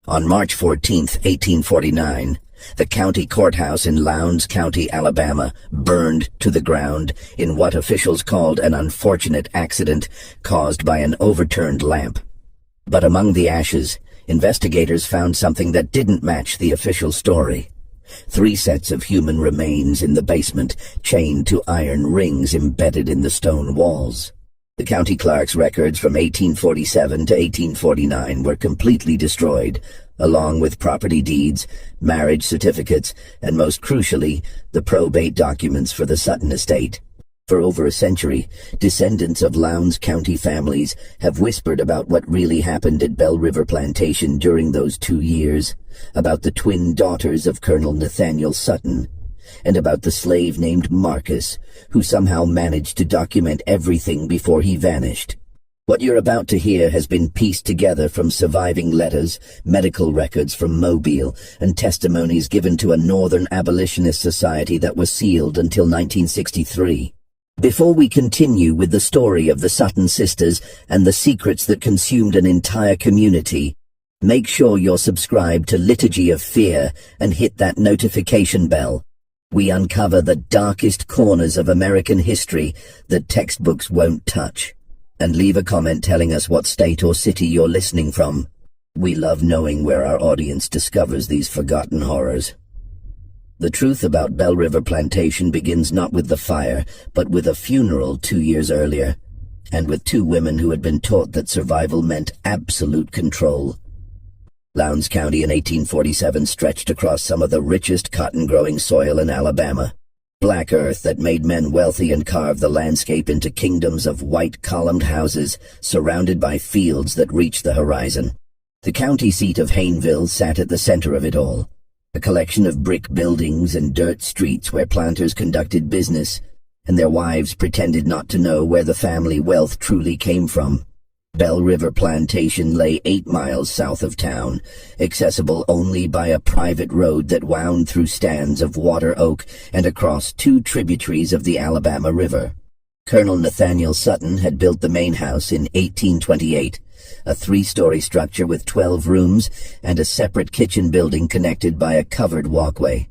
On March 14, 1849, the county courthouse in Lowndes County, Alabama, burned to the ground in what officials called an unfortunate accident caused by an overturned lamp. But among the ashes, investigators found something that didn't match the official story. 3 sets of human remains in the basement, chained to iron rings embedded in the stone walls. The county clerk's records from 1847 to 1849 were completely destroyed, along with property deeds, marriage certificates, and most crucially, the probate documents for the Sutton estate. For over a century, descendants of Lowndes County families have whispered about what really happened at Bell River Plantation during those 2 years, about the twin daughters of Colonel Nathaniel Sutton, and about the slave named Marcus, who somehow managed to document everything before he vanished. What you're about to hear has been pieced together from surviving letters, medical records from Mobile, and testimonies given to a Northern Abolitionist society that was sealed until 1963. Before we continue with the story of the Sutton sisters and the secrets that consumed an entire community, make sure you're subscribed to Liturgy of Fear and hit that notification bell. We uncover the darkest corners of American history that textbooks won't touch. And leave a comment telling us what state or city you're listening from. We love knowing where our audience discovers these forgotten horrors. The truth about Bell River Plantation begins not with the fire, but with a funeral 2 years earlier, and with 2 women who had been taught that survival meant absolute control. Lowndes County in 1847 stretched across some of the richest cotton-growing soil in Alabama. Black earth that made men wealthy and carved the landscape into kingdoms of white columned houses surrounded by fields that reached the horizon. The county seat of Hayneville sat at the center of it all, a collection of brick buildings and dirt streets where planters conducted business, and their wives pretended not to know where the family wealth truly came from. Bell River Plantation lay 8 miles south of town, accessible only by a private road that wound through stands of water oak and across 2 tributaries of the Alabama River. Colonel Nathaniel Sutton had built the main house in 1828, a 3-story structure with 12 rooms and a separate kitchen building connected by a covered walkway.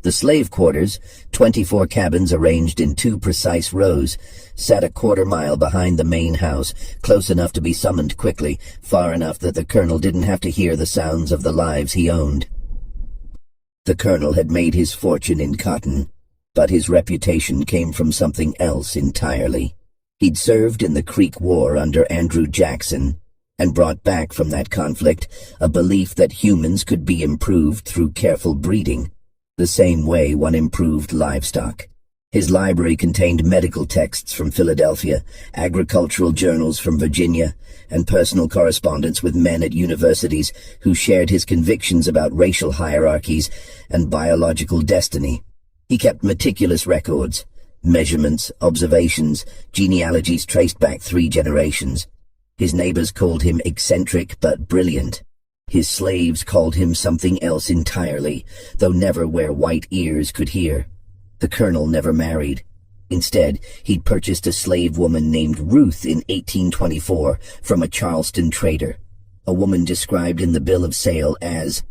The slave quarters, 24 cabins arranged in 2 precise rows, sat a quarter-mile behind the main house, close enough to be summoned quickly, far enough that the colonel didn't have to hear the sounds of the lives he owned. The colonel had made his fortune in cotton, but his reputation came from something else entirely. He'd served in the Creek War under Andrew Jackson, and brought back from that conflict a belief that humans could be improved through careful breeding, the same way one improved livestock. His library contained medical texts from Philadelphia, agricultural journals from Virginia, and personal correspondence with men at universities who shared his convictions about racial hierarchies and biological destiny. He kept meticulous records, measurements, observations, genealogies traced back 3 generations. His neighbors called him eccentric but brilliant. His slaves called him something else entirely, though never where white ears could hear. The colonel never married. Instead, he'd purchased a slave woman named Ruth in 1824 from a Charleston trader, a woman described in the bill of sale as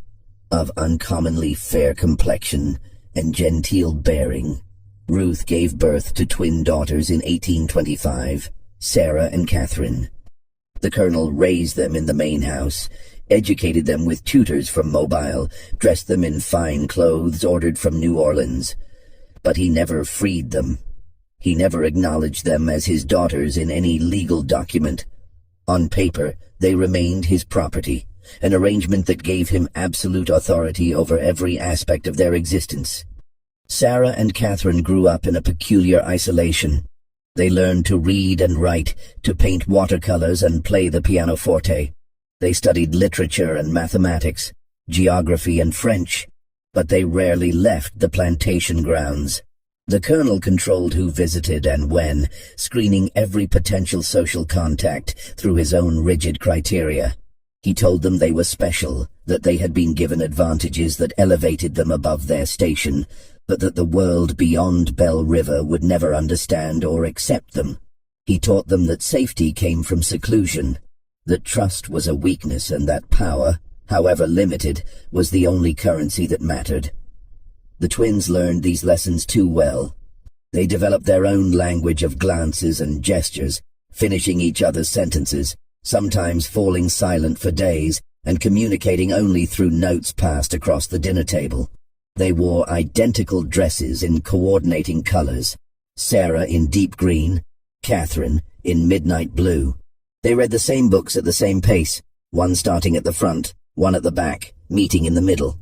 of uncommonly fair complexion and genteel bearing. Ruth gave birth to twin daughters in 1825, Sarah and Catherine. The colonel raised them in the main house, educated them with tutors from Mobile, dressed them in fine clothes ordered from New Orleans. But he never freed them. He never acknowledged them as his daughters in any legal document. On paper, they remained his property, an arrangement that gave him absolute authority over every aspect of their existence. Sarah and Catherine grew up in a peculiar isolation. They learned to read and write, to paint watercolors and play the pianoforte. They studied literature and mathematics, geography and French, but they rarely left the plantation grounds. The colonel controlled who visited and when, screening every potential social contact through his own rigid criteria. He told them they were special, that they had been given advantages that elevated them above their station, but that the world beyond Bell River would never understand or accept them. He taught them that safety came from seclusion, that trust was a weakness and that power, however limited, was the only currency that mattered. The twins learned these lessons too well. They developed their own language of glances and gestures, finishing each other's sentences, sometimes falling silent for days, and communicating only through notes passed across the dinner table. They wore identical dresses in coordinating colors, Sarah in deep green, Catherine in midnight blue. They read the same books at the same pace, one starting at the front, one at the back, meeting in the middle.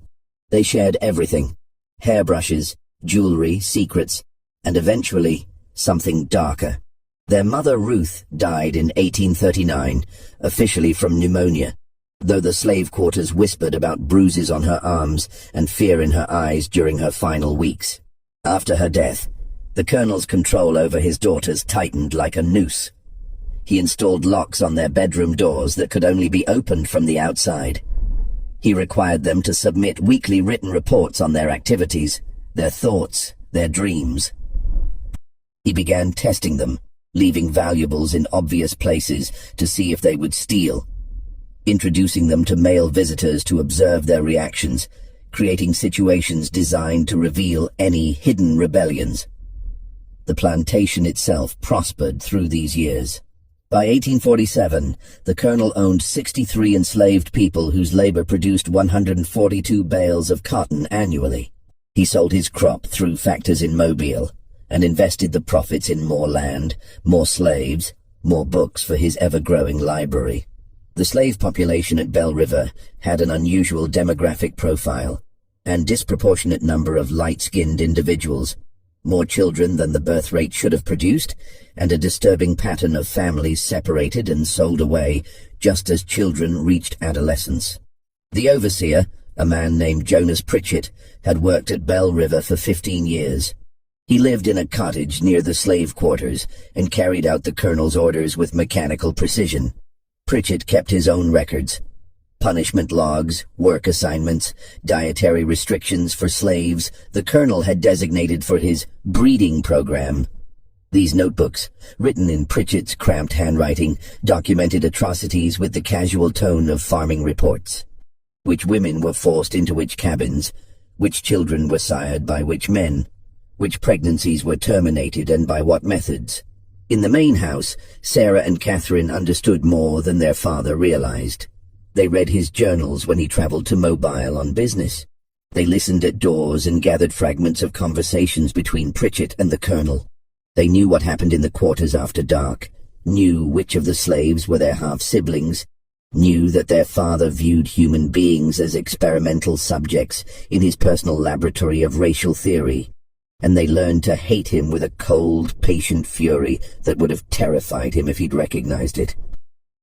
They shared everything: hairbrushes, jewelry, secrets, and eventually, something darker. Their mother Ruth died in 1839, officially from pneumonia, though the slave quarters whispered about bruises on her arms and fear in her eyes during her final weeks. After her death, the colonel's control over his daughters tightened like a noose. He installed locks on their bedroom doors that could only be opened from the outside. He required them to submit weekly written reports on their activities, their thoughts, their dreams. He began testing them, leaving valuables in obvious places to see if they would steal, introducing them to male visitors to observe their reactions, creating situations designed to reveal any hidden rebellions. The plantation itself prospered through these years. By 1847, the colonel owned 63 enslaved people whose labor produced 142 bales of cotton annually. He sold his crop through factors in Mobile and invested the profits in more land, more slaves, more books for his ever-growing library. The slave population at Bell River had an unusual demographic profile, and disproportionate number of light-skinned individuals, more children than the birth rate should have produced, and a disturbing pattern of families separated and sold away just as children reached adolescence. The overseer, a man named Jonas Pritchett, had worked at Bell River for 15 years. He lived in a cottage near the slave quarters and carried out the colonel's orders with mechanical precision. Pritchett kept his own records: punishment logs, work assignments, dietary restrictions for slaves the colonel had designated for his breeding program. These notebooks, written in Pritchett's cramped handwriting, documented atrocities with the casual tone of farming reports. Which women were forced into which cabins, which children were sired by which men, which pregnancies were terminated and by what methods. In the main house, Sarah and Catherine understood more than their father realized. They read his journals when he traveled to Mobile on business. They listened at doors and gathered fragments of conversations between Pritchett and the colonel. They knew what happened in the quarters after dark, knew which of the slaves were their half-siblings, knew that their father viewed human beings as experimental subjects in his personal laboratory of racial theory, and they learned to hate him with a cold, patient fury that would have terrified him if he'd recognized it.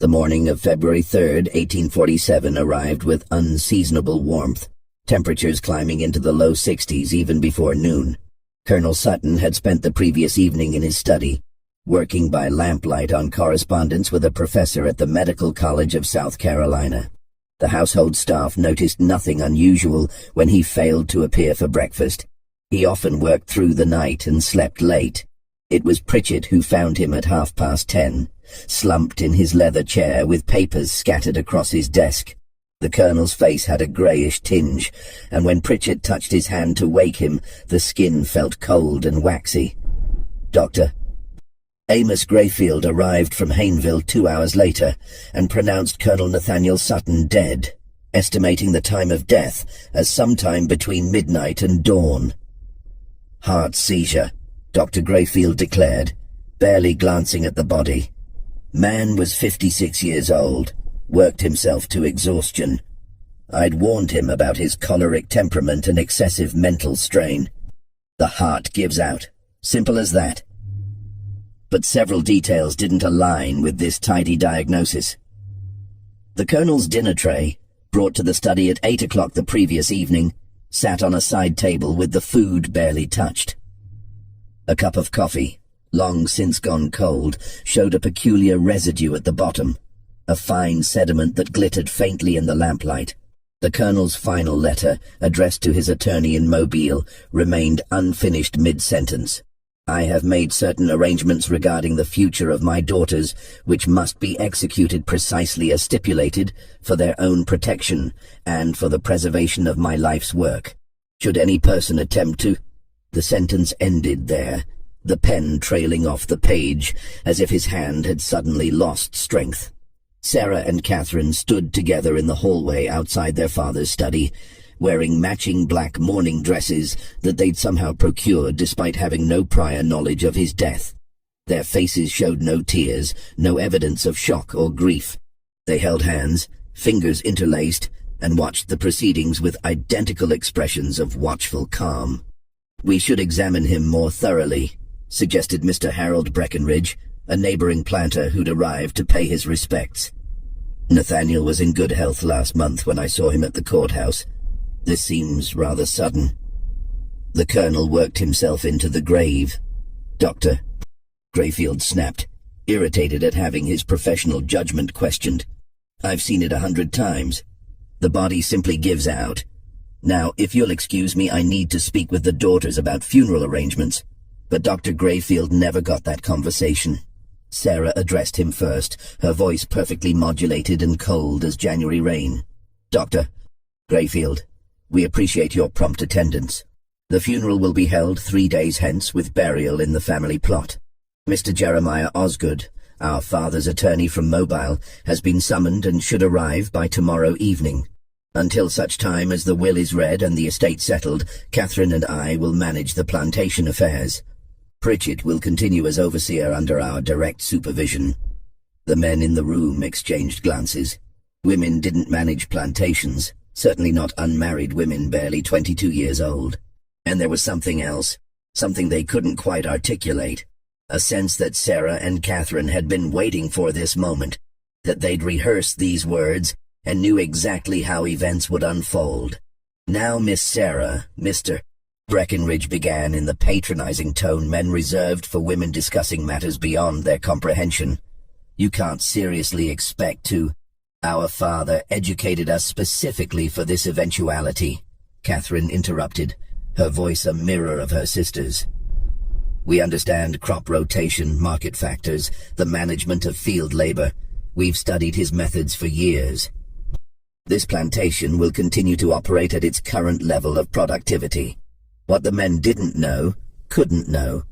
The morning of February 3rd, 1847 arrived with unseasonable warmth, temperatures climbing into the low 60s even before noon. Colonel Sutton had spent the previous evening in his study, working by lamplight on correspondence with a professor at the Medical College of South Carolina. The household staff noticed nothing unusual when he failed to appear for breakfast. He often worked through the night and slept late. It was Pritchett who found him at 10:30, slumped in his leather chair with papers scattered across his desk. The colonel's face had a greyish tinge, and when Pritchett touched his hand to wake him, the skin felt cold and waxy. "Doctor." Amos Grayfield arrived from Hayneville 2 hours later and pronounced Colonel Nathaniel Sutton dead, estimating the time of death as sometime between midnight and dawn. "Heart seizure," Dr. Grayfield declared, barely glancing at the body. Man was 56 years old, worked himself to exhaustion. I'd warned him about his choleric temperament and excessive mental strain. The heart gives out. Simple as that. But several details didn't align with this tidy diagnosis. The colonel's dinner tray, brought to the study at 8 o'clock the previous evening, sat on a side table with the food barely touched. A cup of coffee, long since gone cold, showed a peculiar residue at the bottom, a fine sediment that glittered faintly in the lamplight. The colonel's final letter, addressed to his attorney in Mobile, remained unfinished mid-sentence. I have made certain arrangements regarding the future of my daughters, which must be executed precisely as stipulated, for their own protection, and for the preservation of my life's work. Should any person attempt to—" The sentence ended there, the pen trailing off the page, as if his hand had suddenly lost strength. Sarah and Catherine stood together in the hallway outside their father's study, wearing matching black mourning dresses that they'd somehow procured despite having no prior knowledge of his death. Their faces showed no tears, no evidence of shock or grief. They held hands, fingers interlaced, and watched the proceedings with identical expressions of watchful calm. "We should examine him more thoroughly," suggested Mr. Harold Breckenridge, a neighboring planter who'd arrived to pay his respects. "Nathaniel was in good health last month when I saw him at the courthouse. This seems rather sudden." The colonel worked himself into the grave. "Doctor," Grayfield snapped, irritated at having his professional judgment questioned. "I've seen it 100 times. The body simply gives out. Now, if you'll excuse me, I need to speak with the daughters about funeral arrangements." But Dr. Grayfield never got that conversation. Sarah addressed him first, her voice perfectly modulated and cold as January rain. "Dr. Grayfield, we appreciate your prompt attendance. The funeral will be held 3 days hence with burial in the family plot. Mr. Jeremiah Osgood, our father's attorney from Mobile, has been summoned and should arrive by tomorrow evening. Until such time as the will is read and the estate settled, Catherine and I will manage the plantation affairs. Pritchett will continue as overseer under our direct supervision." The men in the room exchanged glances. Women didn't manage plantations, certainly not unmarried women barely 22 years old. And there was something else, something they couldn't quite articulate, a sense that Sarah and Catherine had been waiting for this moment, that they'd rehearsed these words and knew exactly how events would unfold. "Now, Miss Sarah, Mr. Breckenridge began in the patronizing tone men reserved for women discussing matters beyond their comprehension. "You can't seriously expect to—" "Our father educated us specifically for this eventuality," Catherine interrupted, her voice a mirror of her sister's. "We understand crop rotation, market factors, the management of field labor. We've studied his methods for years. This plantation will continue to operate at its current level of productivity." What the men didn't know, couldn't know,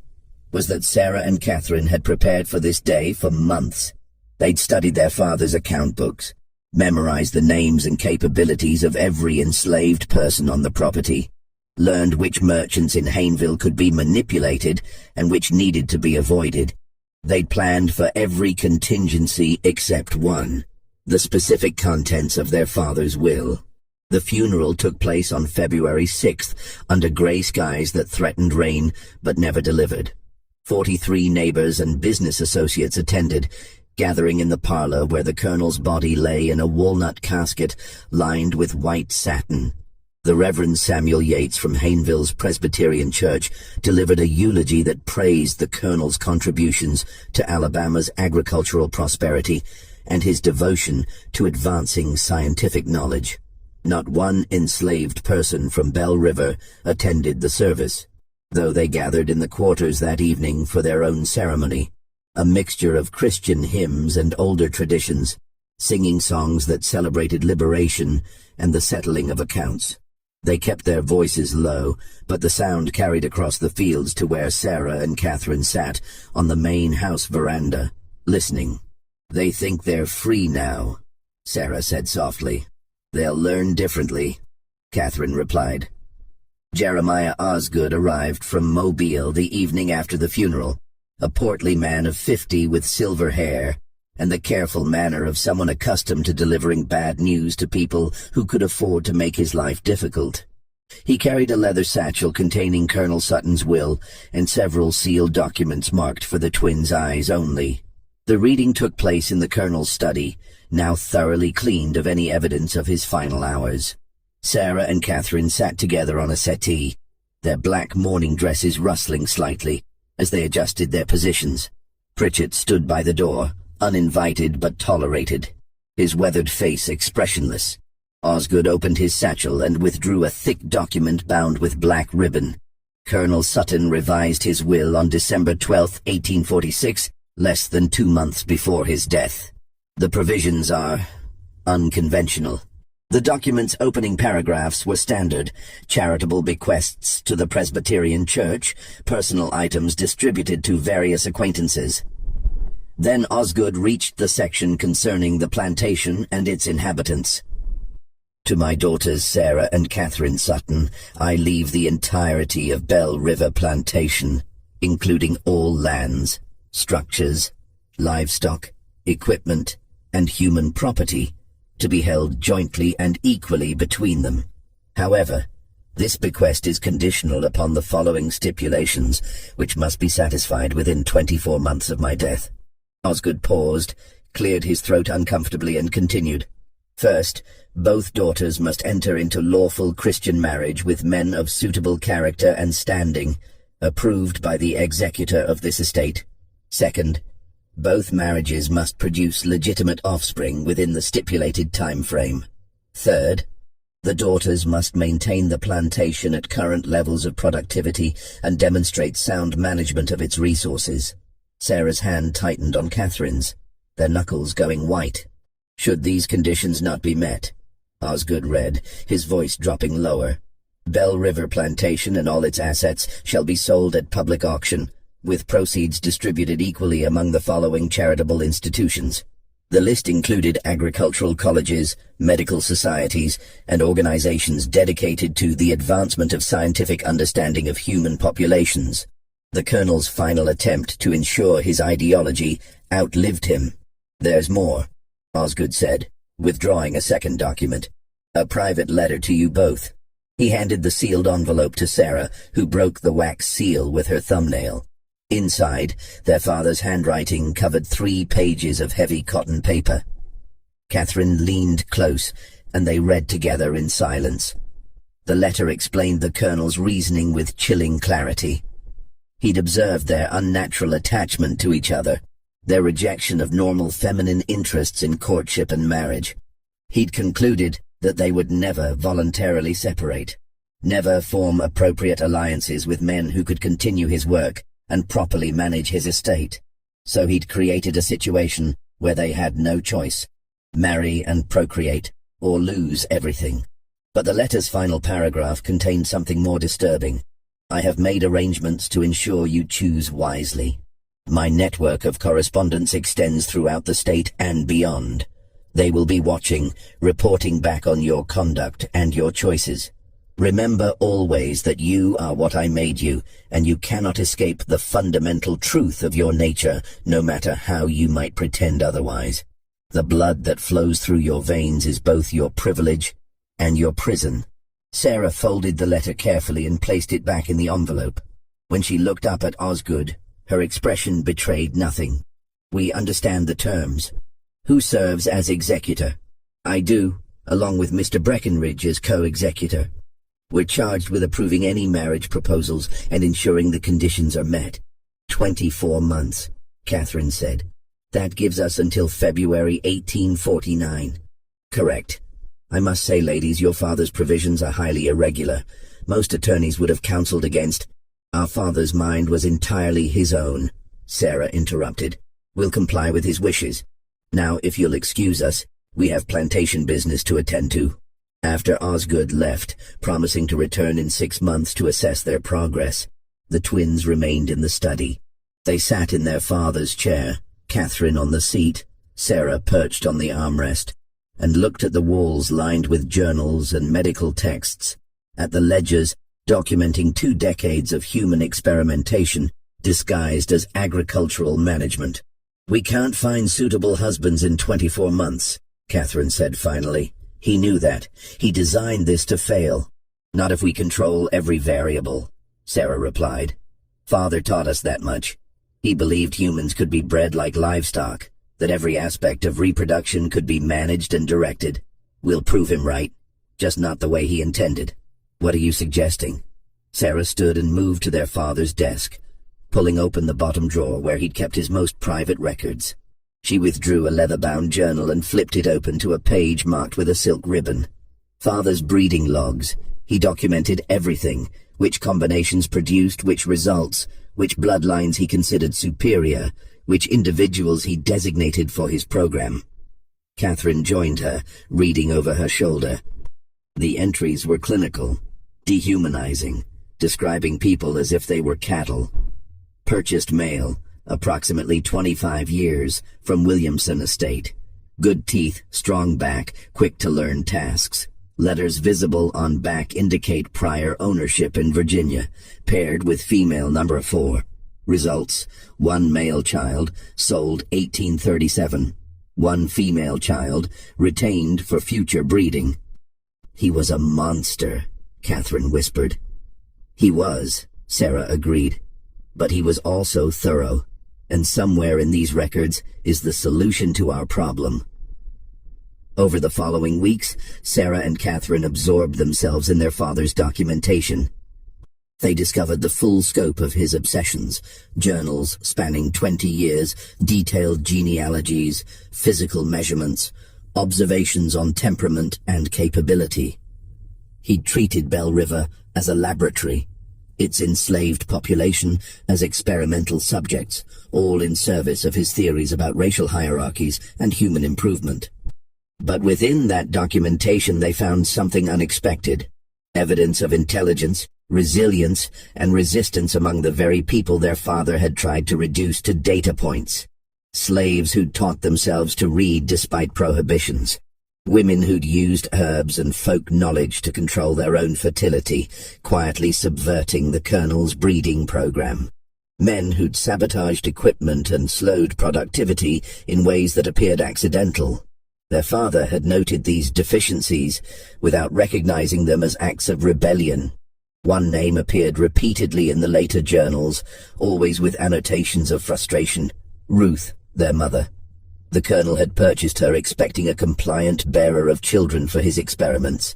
was that Sarah and Catherine had prepared for this day for months. They'd studied their father's account books, memorized the names and capabilities of every enslaved person on the property, learned which merchants in Hayneville could be manipulated and which needed to be avoided. They'd planned for every contingency except one, the specific contents of their father's will. The funeral took place on February 6th, under gray skies that threatened rain but never delivered. 43 neighbors and business associates attended, gathering in the parlor where the colonel's body lay in a walnut casket lined with white satin. The Reverend Samuel Yates from Hayneville's Presbyterian Church delivered a eulogy that praised the colonel's contributions to Alabama's agricultural prosperity and his devotion to advancing scientific knowledge. Not one enslaved person from Bell River attended the service, though they gathered in the quarters that evening for their own ceremony, a mixture of Christian hymns and older traditions, singing songs that celebrated liberation and the settling of accounts. They kept their voices low, but the sound carried across the fields to where Sarah and Catherine sat on the main house veranda, listening. "They think they're free now," Sarah said softly. "They'll learn differently," Catherine replied. Jeremiah Osgood arrived from Mobile the evening after the funeral, a portly man of 50 with silver hair, and the careful manner of someone accustomed to delivering bad news to people who could afford to make his life difficult. He carried a leather satchel containing Colonel Sutton's will and several sealed documents marked for the twins' eyes only. The reading took place in the colonel's study, now thoroughly cleaned of any evidence of his final hours. Sarah and Catherine sat together on a settee, their black mourning dresses rustling slightly as they adjusted their positions. Pritchett stood by the door, uninvited but tolerated, his weathered face expressionless. Osgood opened his satchel and withdrew a thick document bound with black ribbon. Colonel Sutton revised his will on December 12, 1846, less than 2 months before his death. The provisions are unconventional. The document's opening paragraphs were standard: charitable bequests to the Presbyterian Church, personal items distributed to various acquaintances. Then Osgood reached the section concerning the plantation and its inhabitants. To my daughters Sarah and Catherine Sutton, I leave the entirety of Bell River Plantation, including all lands, structures, livestock, equipment, and human property, to be held jointly and equally between them. However, this bequest is conditional upon the following stipulations, which must be satisfied within 24 months of my death. Osgood paused, cleared his throat uncomfortably, and continued. First, both daughters must enter into lawful Christian marriage with men of suitable character and standing, approved by the executor of this estate. Second, both marriages must produce legitimate offspring within the stipulated time frame. Third, the daughters must maintain the plantation at current levels of productivity and demonstrate sound management of its resources. Sarah's hand tightened on Catherine's, their knuckles going white. Should these conditions not be met, Osgood read, his voice dropping lower, Bell River Plantation and all its assets shall be sold at public auction, with proceeds distributed equally among the following charitable institutions. The list included agricultural colleges, medical societies, and organizations dedicated to the advancement of scientific understanding of human populations. The Colonel's final attempt to ensure his ideology outlived him. There's more, Osgood said, withdrawing a second document. A private letter to you both. He handed the sealed envelope to Sarah, who broke the wax seal with her thumbnail. Inside, their father's handwriting covered 3 pages of heavy cotton paper. Catherine leaned close, and they read together in silence. The letter explained the Colonel's reasoning with chilling clarity. He'd observed their unnatural attachment to each other, their rejection of normal feminine interests in courtship and marriage. He'd concluded that they would never voluntarily separate, never form appropriate alliances with men who could continue his work and properly manage his estate. So he'd created a situation where they had no choice: marry and procreate, or lose everything. But the letter's final paragraph contained something more disturbing. I have made arrangements to ensure you choose wisely. My network of correspondence extends throughout the state and beyond. They will be watching, reporting back on your conduct and your choices. Remember always that you are what I made you, and you cannot escape the fundamental truth of your nature, no matter how you might pretend otherwise. The blood that flows through your veins is both your privilege and your prison. Sarah folded the letter carefully and placed it back in the envelope. When she looked up at Osgood, her expression betrayed nothing. We understand the terms. Who serves as executor? I do, along with Mr. Breckenridge as co-executor. We're charged with approving any marriage proposals and ensuring the conditions are met. 24 months, Catherine said. That gives us until February 1849. Correct. I must say, ladies, your father's provisions are highly irregular. Most attorneys would have counseled against. Our father's mind was entirely his own, Sarah interrupted. We'll comply with his wishes. Now, if you'll excuse us, we have plantation business to attend to. After Osgood left, promising to return in 6 months to assess their progress, the twins remained in the study. They sat in their father's chair, Catherine on the seat, Sarah perched on the armrest, and looked at the walls lined with journals and medical texts, at the ledgers documenting 2 decades of human experimentation disguised as agricultural management. We can't find suitable husbands in 24 months, Catherine said finally. He knew that. He designed this to fail. Not if we control every variable, Sarah replied. Father taught us that much. He believed humans could be bred like livestock, that every aspect of reproduction could be managed and directed. We'll prove him right, just not the way he intended. What are you suggesting? Sarah stood and moved to their father's desk, pulling open the bottom drawer where he'd kept his most private records. She withdrew a leather-bound journal and flipped it open to a page marked with a silk ribbon. Father's breeding logs. He documented everything, which combinations produced which results, which bloodlines he considered superior, which individuals he designated for his program. Catherine joined her, reading over her shoulder. The entries were clinical, dehumanizing, describing people as if they were cattle. Purchased male, approximately 25 years, from Williamson Estate. Good teeth, strong back, quick to learn tasks. Letters visible on back indicate prior ownership in Virginia, paired with female number 4. Results: 1 male child, sold 1837. 1 female child, retained for future breeding. He was a monster, Catherine whispered. He was, Sarah agreed. But he was also thorough, and somewhere in these records is the solution to our problem. Over the following weeks, Sarah and Catherine absorbed themselves in their father's documentation. They discovered the full scope of his obsessions, journals spanning 20 years, detailed genealogies, physical measurements, observations on temperament and capability. He'd treated Bell River as a laboratory, its enslaved population as experimental subjects, all in service of his theories about racial hierarchies and human improvement. But within that documentation they found something unexpected, evidence of intelligence, resilience, and resistance among the very people their father had tried to reduce to data points. Slaves who'd taught themselves to read despite prohibitions. Women who'd used herbs and folk knowledge to control their own fertility, quietly subverting the Colonel's breeding program. Men who'd sabotaged equipment and slowed productivity in ways that appeared accidental. Their father had noted these deficiencies without recognizing them as acts of rebellion. One name appeared repeatedly in the later journals, always with annotations of frustration: Ruth, their mother. The Colonel had purchased her expecting a compliant bearer of children for his experiments.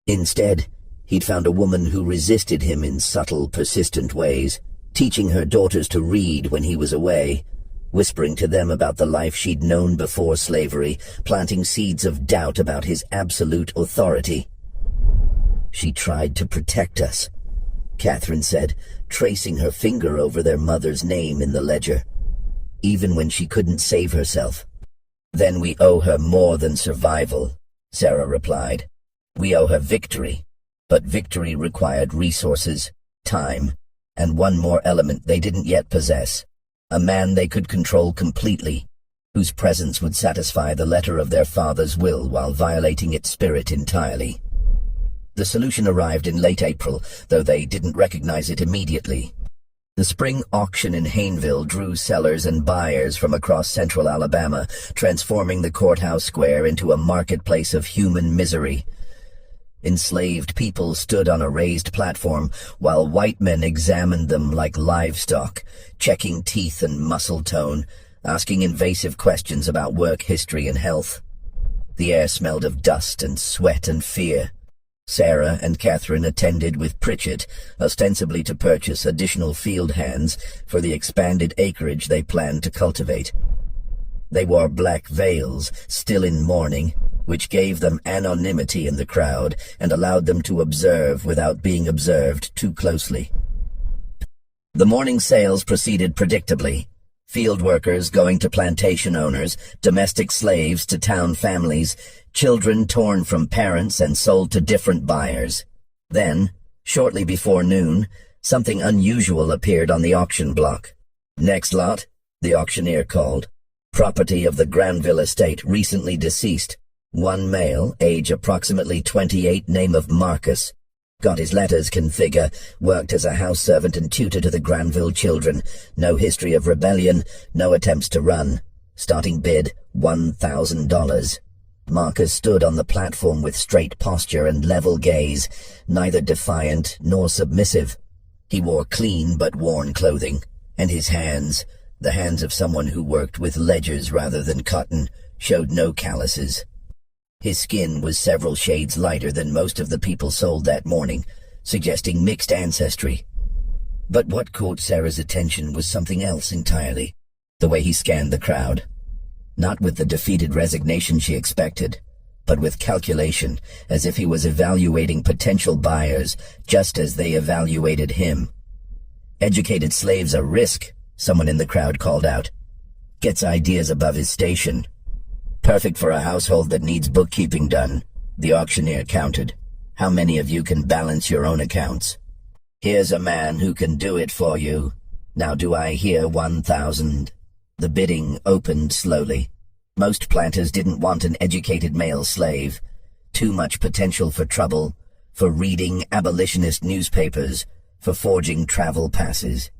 Instead, he'd found a woman who resisted him in subtle, persistent ways, teaching her daughters to read when he was away, whispering to them about the life she'd known before slavery, planting seeds of doubt about his absolute authority. She tried to protect us, Catherine said, tracing her finger over their mother's name in the ledger. Even when she couldn't save herself. Then we owe her more than survival, Sarah replied. We owe her victory, but victory required resources, time, and one more element they didn't yet possess. A man they could control completely, whose presence would satisfy the letter of their father's will while violating its spirit entirely. The solution arrived in late April, though they didn't recognize it immediately. The spring auction in Hayneville drew sellers and buyers from across central Alabama, transforming the courthouse square into a marketplace of human misery. Enslaved people stood on a raised platform, while white men examined them like livestock, checking teeth and muscle tone, asking invasive questions about work history and health. The air smelled of dust and sweat and fear. Sarah and Catherine attended with Pritchett, ostensibly to purchase additional field hands for the expanded acreage they planned to cultivate. They wore black veils, still in mourning, which gave them anonymity in the crowd and allowed them to observe without being observed too closely. The morning sales proceeded predictably. Field workers going to plantation owners, domestic slaves to town families, children torn from parents and sold to different buyers. Then, shortly before noon, something unusual appeared on the auction block. Next lot, the auctioneer called. Property of the Granville estate, recently deceased. One male, age approximately 28, name of Marcus. Got his letters, can figure, worked as a house servant and tutor to the Granville children. No history of rebellion, no attempts to run. Starting bid, $1,000. Marcus stood on the platform with straight posture and level gaze, neither defiant nor submissive. He wore clean but worn clothing, and his hands, the hands of someone who worked with ledgers rather than cotton, showed no calluses. His skin was several shades lighter than most of the people sold that morning, suggesting mixed ancestry. But what caught Sarah's attention was something else entirely, the way he scanned the crowd. Not with the defeated resignation she expected, but with calculation, as if he was evaluating potential buyers just as they evaluated him. "Educated slaves are risk," someone in the crowd called out. "Gets ideas above his station. Perfect for a household that needs bookkeeping done," the auctioneer countered. "How many of you can balance your own accounts? Here's a man who can do it for you. Now do I hear 1,000? The bidding opened slowly. Most planters didn't want an educated male slave. Too much potential for trouble, for reading abolitionist newspapers, for forging travel passes.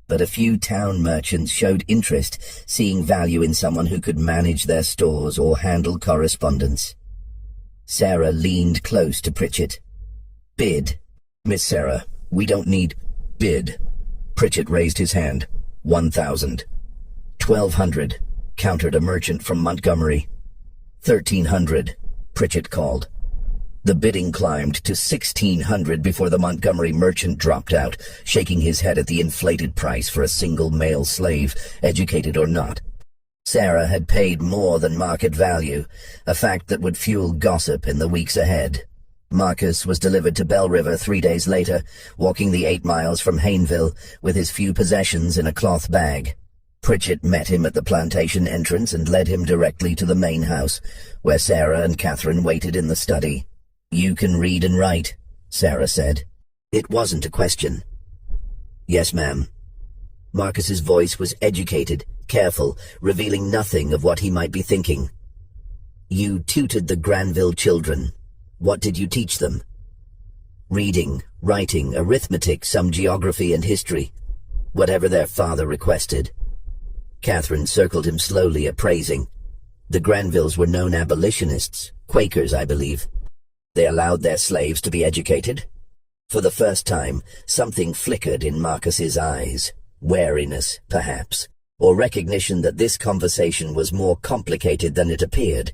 But a few town merchants showed interest, seeing value in someone who could manage their stores or handle correspondence. Sarah leaned close to Pritchett. "Bid. Miss Sarah, we don't need bid." Pritchett raised his hand. 1,000. 1,200, countered a merchant from Montgomery. 1,300, Pritchett called. The bidding climbed to 1,600 before the Montgomery merchant dropped out, shaking his head at the inflated price for a single male slave, educated or not. Sarah had paid more than market value, a fact that would fuel gossip in the weeks ahead. Marcus was delivered to Bell River 3 days later, walking the 8 miles from Hayneville with his few possessions in a cloth bag. Pritchett met him at the plantation entrance and led him directly to the main house, where Sarah and Catherine waited in the study. "You can read and write," Sarah said. It wasn't a question. "Yes, ma'am." Marcus's voice was educated, careful, revealing nothing of what he might be thinking. "You tutored the Granville children. What did you teach them?" "Reading, writing, arithmetic, some geography and history. Whatever their father requested." Catherine circled him slowly, appraising. "The Granvilles were known abolitionists, Quakers, I believe. They allowed their slaves to be educated?" For the first time, something flickered in Marcus's eyes. Wariness, perhaps, or recognition that this conversation was more complicated than it appeared.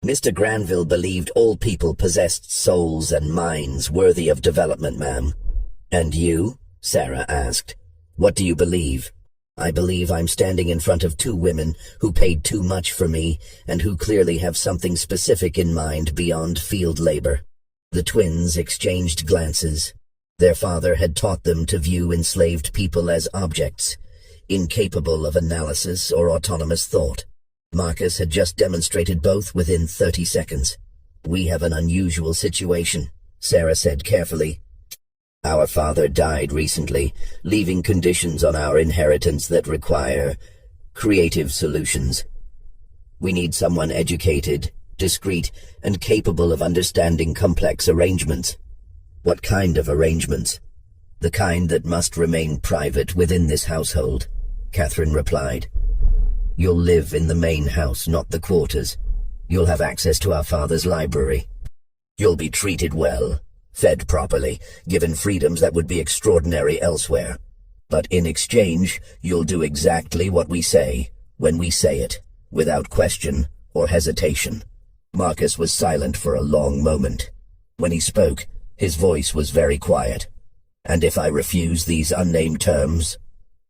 "Mr. Granville believed all people possessed souls and minds worthy of development, ma'am." "And you?" Sarah asked. "What do you believe?" "I believe I'm standing in front of 2 women who paid too much for me and who clearly have something specific in mind beyond field labor." The twins exchanged glances. Their father had taught them to view enslaved people as objects, incapable of analysis or autonomous thought. Marcus had just demonstrated both within 30 seconds. "We have an unusual situation," Sarah said carefully. "Our father died recently, leaving conditions on our inheritance that require creative solutions. We need someone educated, discreet, and capable of understanding complex arrangements." "What kind of arrangements?" "The kind that must remain private within this household," Catherine replied. "You'll live in the main house, not the quarters. You'll have access to our father's library. You'll be treated well, fed properly, given freedoms that would be extraordinary elsewhere. But in exchange, you'll do exactly what we say, when we say it, without question or hesitation." Marcus was silent for a long moment. When he spoke, his voice was very quiet. "And if I refuse these unnamed terms,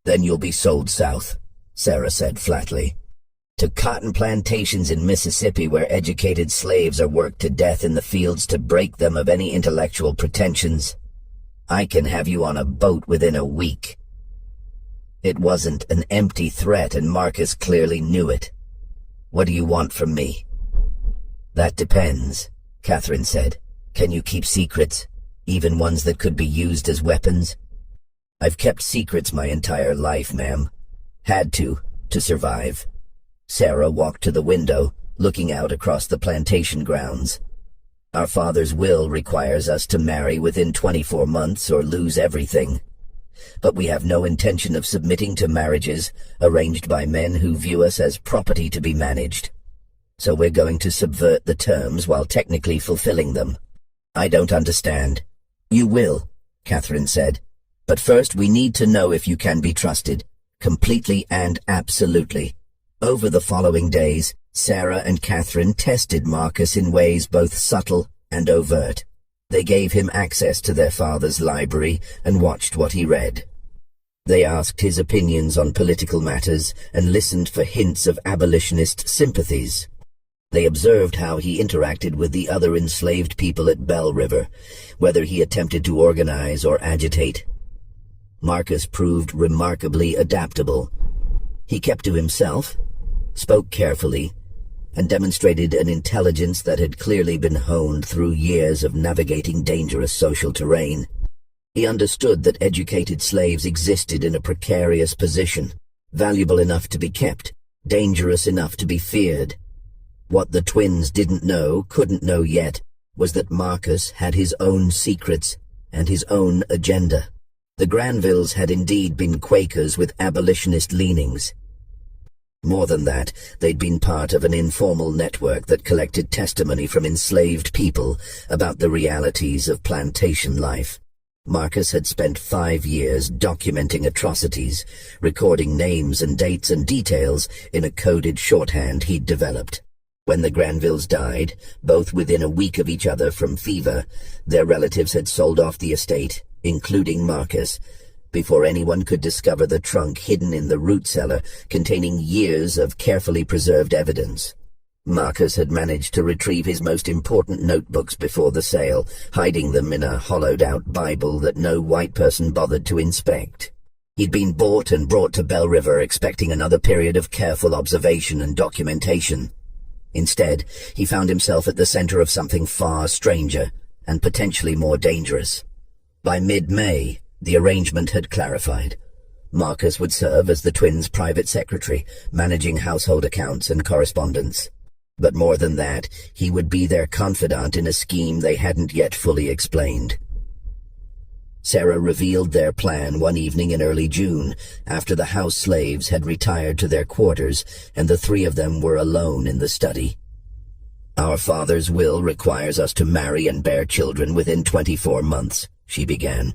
then you'll be sold south," Sarah said flatly. "To cotton plantations in Mississippi where educated slaves are worked to death in the fields to break them of any intellectual pretensions. I can have you on a boat within a week." It wasn't an empty threat, and Marcus clearly knew it. "What do you want from me?" "That depends," Catherine said. "Can you keep secrets, even ones that could be used as weapons?" "I've kept secrets my entire life, ma'am. Had to survive." Sarah walked to the window, looking out across the plantation grounds. "Our father's will requires us to marry within 24 months or lose everything. But we have no intention of submitting to marriages arranged by men who view us as property to be managed. So we're going to subvert the terms while technically fulfilling them." "I don't understand." "You will," Catherine said. "But first we need to know if you can be trusted, completely and absolutely." Over the following days, Sarah and Catherine tested Marcus in ways both subtle and overt. They gave him access to their father's library and watched what he read. They asked his opinions on political matters and listened for hints of abolitionist sympathies. They observed how he interacted with the other enslaved people at Bell River, whether he attempted to organize or agitate. Marcus proved remarkably adaptable. He kept to himself, spoke carefully, and demonstrated an intelligence that had clearly been honed through years of navigating dangerous social terrain. He understood that educated slaves existed in a precarious position, valuable enough to be kept, dangerous enough to be feared. What the twins didn't know, couldn't know yet, was that Marcus had his own secrets and his own agenda. The Granvilles had indeed been Quakers with abolitionist leanings. More than that, they'd been part of an informal network that collected testimony from enslaved people about the realities of plantation life. Marcus had spent 5 years documenting atrocities, recording names and dates and details in a coded shorthand he'd developed. When the Granvilles died, both within a week of each other from fever, their relatives had sold off the estate, including Marcus, before anyone could discover the trunk hidden in the root cellar containing years of carefully preserved evidence. Marcus had managed to retrieve his most important notebooks before the sale, hiding them in a hollowed-out Bible that no white person bothered to inspect. He'd been bought and brought to Bell River expecting another period of careful observation and documentation. Instead, he found himself at the center of something far stranger and potentially more dangerous. By mid-May, the arrangement had clarified. Marcus would serve as the twins' private secretary, managing household accounts and correspondence. But more than that, he would be their confidant in a scheme they hadn't yet fully explained. Sarah revealed their plan one evening in early June, after the house slaves had retired to their quarters and the 3 of them were alone in the study. "Our father's will requires us to marry and bear children within 24 months, she began.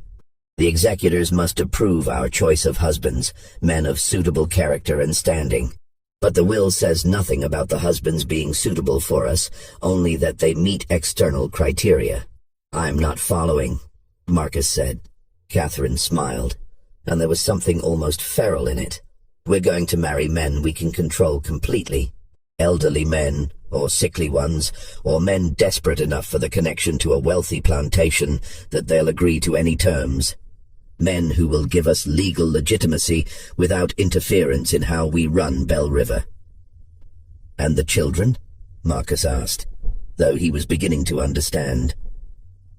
"The executors must approve our choice of husbands, men of suitable character and standing. But the will says nothing about the husbands being suitable for us, only that they meet external criteria." "I'm not following," Marcus said. Catherine smiled, and there was something almost feral in it. "We're going to marry men we can control completely. Elderly men, or sickly ones, or men desperate enough for the connection to a wealthy plantation that they'll agree to any terms. Men who will give us legal legitimacy without interference in how we run Bell River." "And the children?" Marcus asked, though he was beginning to understand.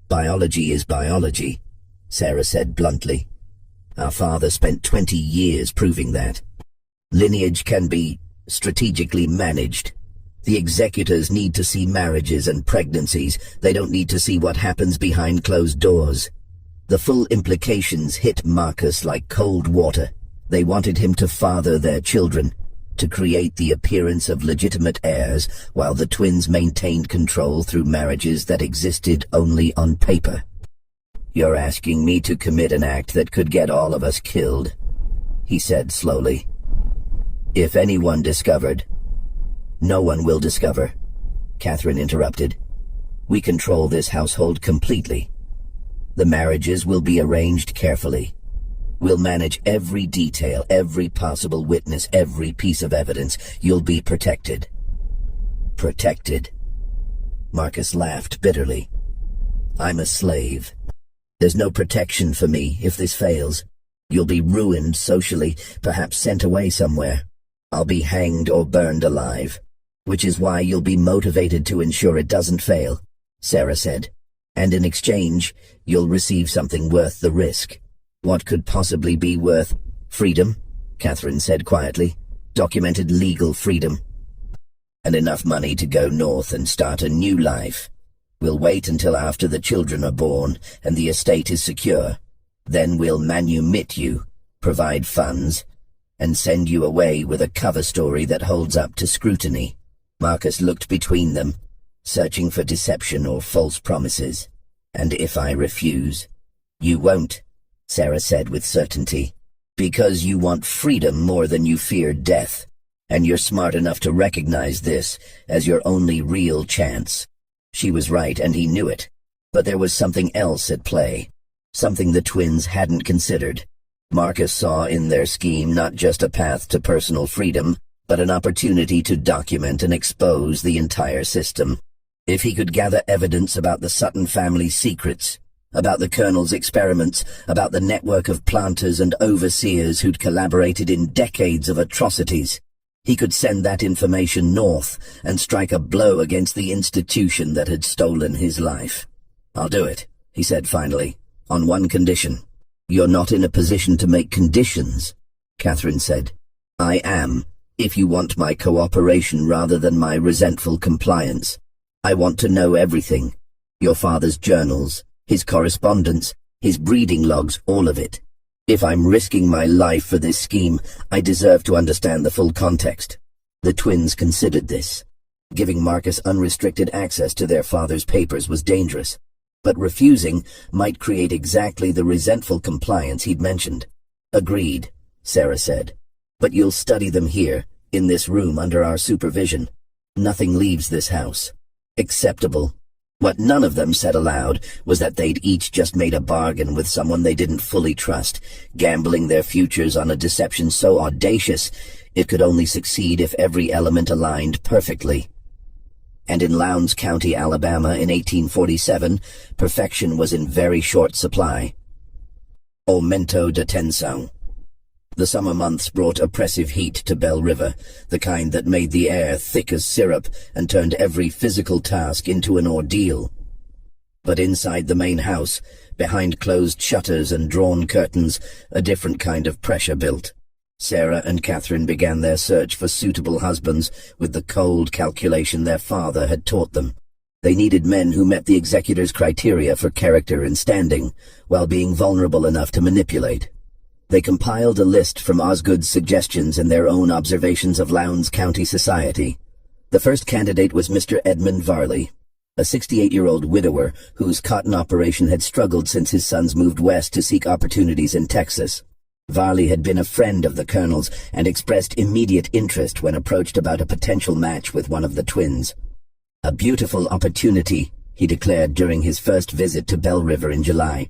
"Biology is biology," Sarah said bluntly. "Our father spent 20 years proving that. Lineage can be strategically managed. The executors need to see marriages and pregnancies. They don't need to see what happens behind closed doors." The full implications hit Marcus like cold water. They wanted him to father their children, to create the appearance of legitimate heirs, while the twins maintained control through marriages that existed only on paper. "You're asking me to commit an act that could get all of us killed," he said slowly. "If anyone discovered—" "No one will discover," Catherine interrupted. "We control this household completely. The marriages will be arranged carefully. We'll manage every detail, every possible witness, every piece of evidence. You'll be protected." "Protected?" Marcus laughed bitterly. "I'm a slave. There's no protection for me if this fails. You'll be ruined socially, perhaps sent away somewhere. I'll be hanged or burned alive. Which is why you'll be motivated to ensure it doesn't fail," Sarah said. "And in exchange, you'll receive something worth the risk." "What could possibly be worth—" "Freedom," Catherine said quietly. "Documented legal freedom. And enough money to go north and start a new life. We'll wait until after the children are born and the estate is secure. Then we'll manumit you, provide funds, and send you away with a cover story that holds up to scrutiny." Marcus looked between them, searching for deception or false promises. "And if I refuse?" "You won't," Sarah said with certainty. "Because you want freedom more than you fear death, and you're smart enough to recognize this as your only real chance." She was right, and he knew it. But there was something else at play, something the twins hadn't considered. Marcus saw in their scheme not just a path to personal freedom, but an opportunity to document and expose the entire system. If he could gather evidence about the Sutton family's secrets, about the Colonel's experiments, about the network of planters and overseers who'd collaborated in decades of atrocities, he could send that information north and strike a blow against the institution that had stolen his life. "I'll do it," he said finally, "on one condition." "You're not in a position to make conditions," Catherine said. "I am, if you want my cooperation rather than my resentful compliance. I want to know everything. Your father's journals, his correspondence, his breeding logs, all of it. If I'm risking my life for this scheme, I deserve to understand the full context." The twins considered this. Giving Marcus unrestricted access to their father's papers was dangerous, but refusing might create exactly the resentful compliance he'd mentioned. "Agreed," Sarah said. "But you'll study them here, in this room under our supervision. Nothing leaves this house. Acceptable." What none of them said aloud was that they'd each just made a bargain with someone they didn't fully trust, gambling their futures on a deception so audacious it could only succeed if every element aligned perfectly. And in Lowndes County, Alabama in 1847, perfection was in very short supply. Aumento de tensión. The summer months brought oppressive heat to Bell River, the kind that made the air thick as syrup and turned every physical task into an ordeal. But inside the main house, behind closed shutters and drawn curtains, a different kind of pressure built. Sarah and Catherine began their search for suitable husbands with the cold calculation their father had taught them. They needed men who met the executor's criteria for character and standing, while being vulnerable enough to manipulate. They compiled a list from Osgood's suggestions and their own observations of Lowndes County society. The first candidate was Mr. Edmund Varley, a 68-year-old widower whose cotton operation had struggled since his sons moved west to seek opportunities in Texas. Varley had been a friend of the Colonel's and expressed immediate interest when approached about a potential match with one of the twins. "A beautiful opportunity," he declared during his first visit to Bell River in July,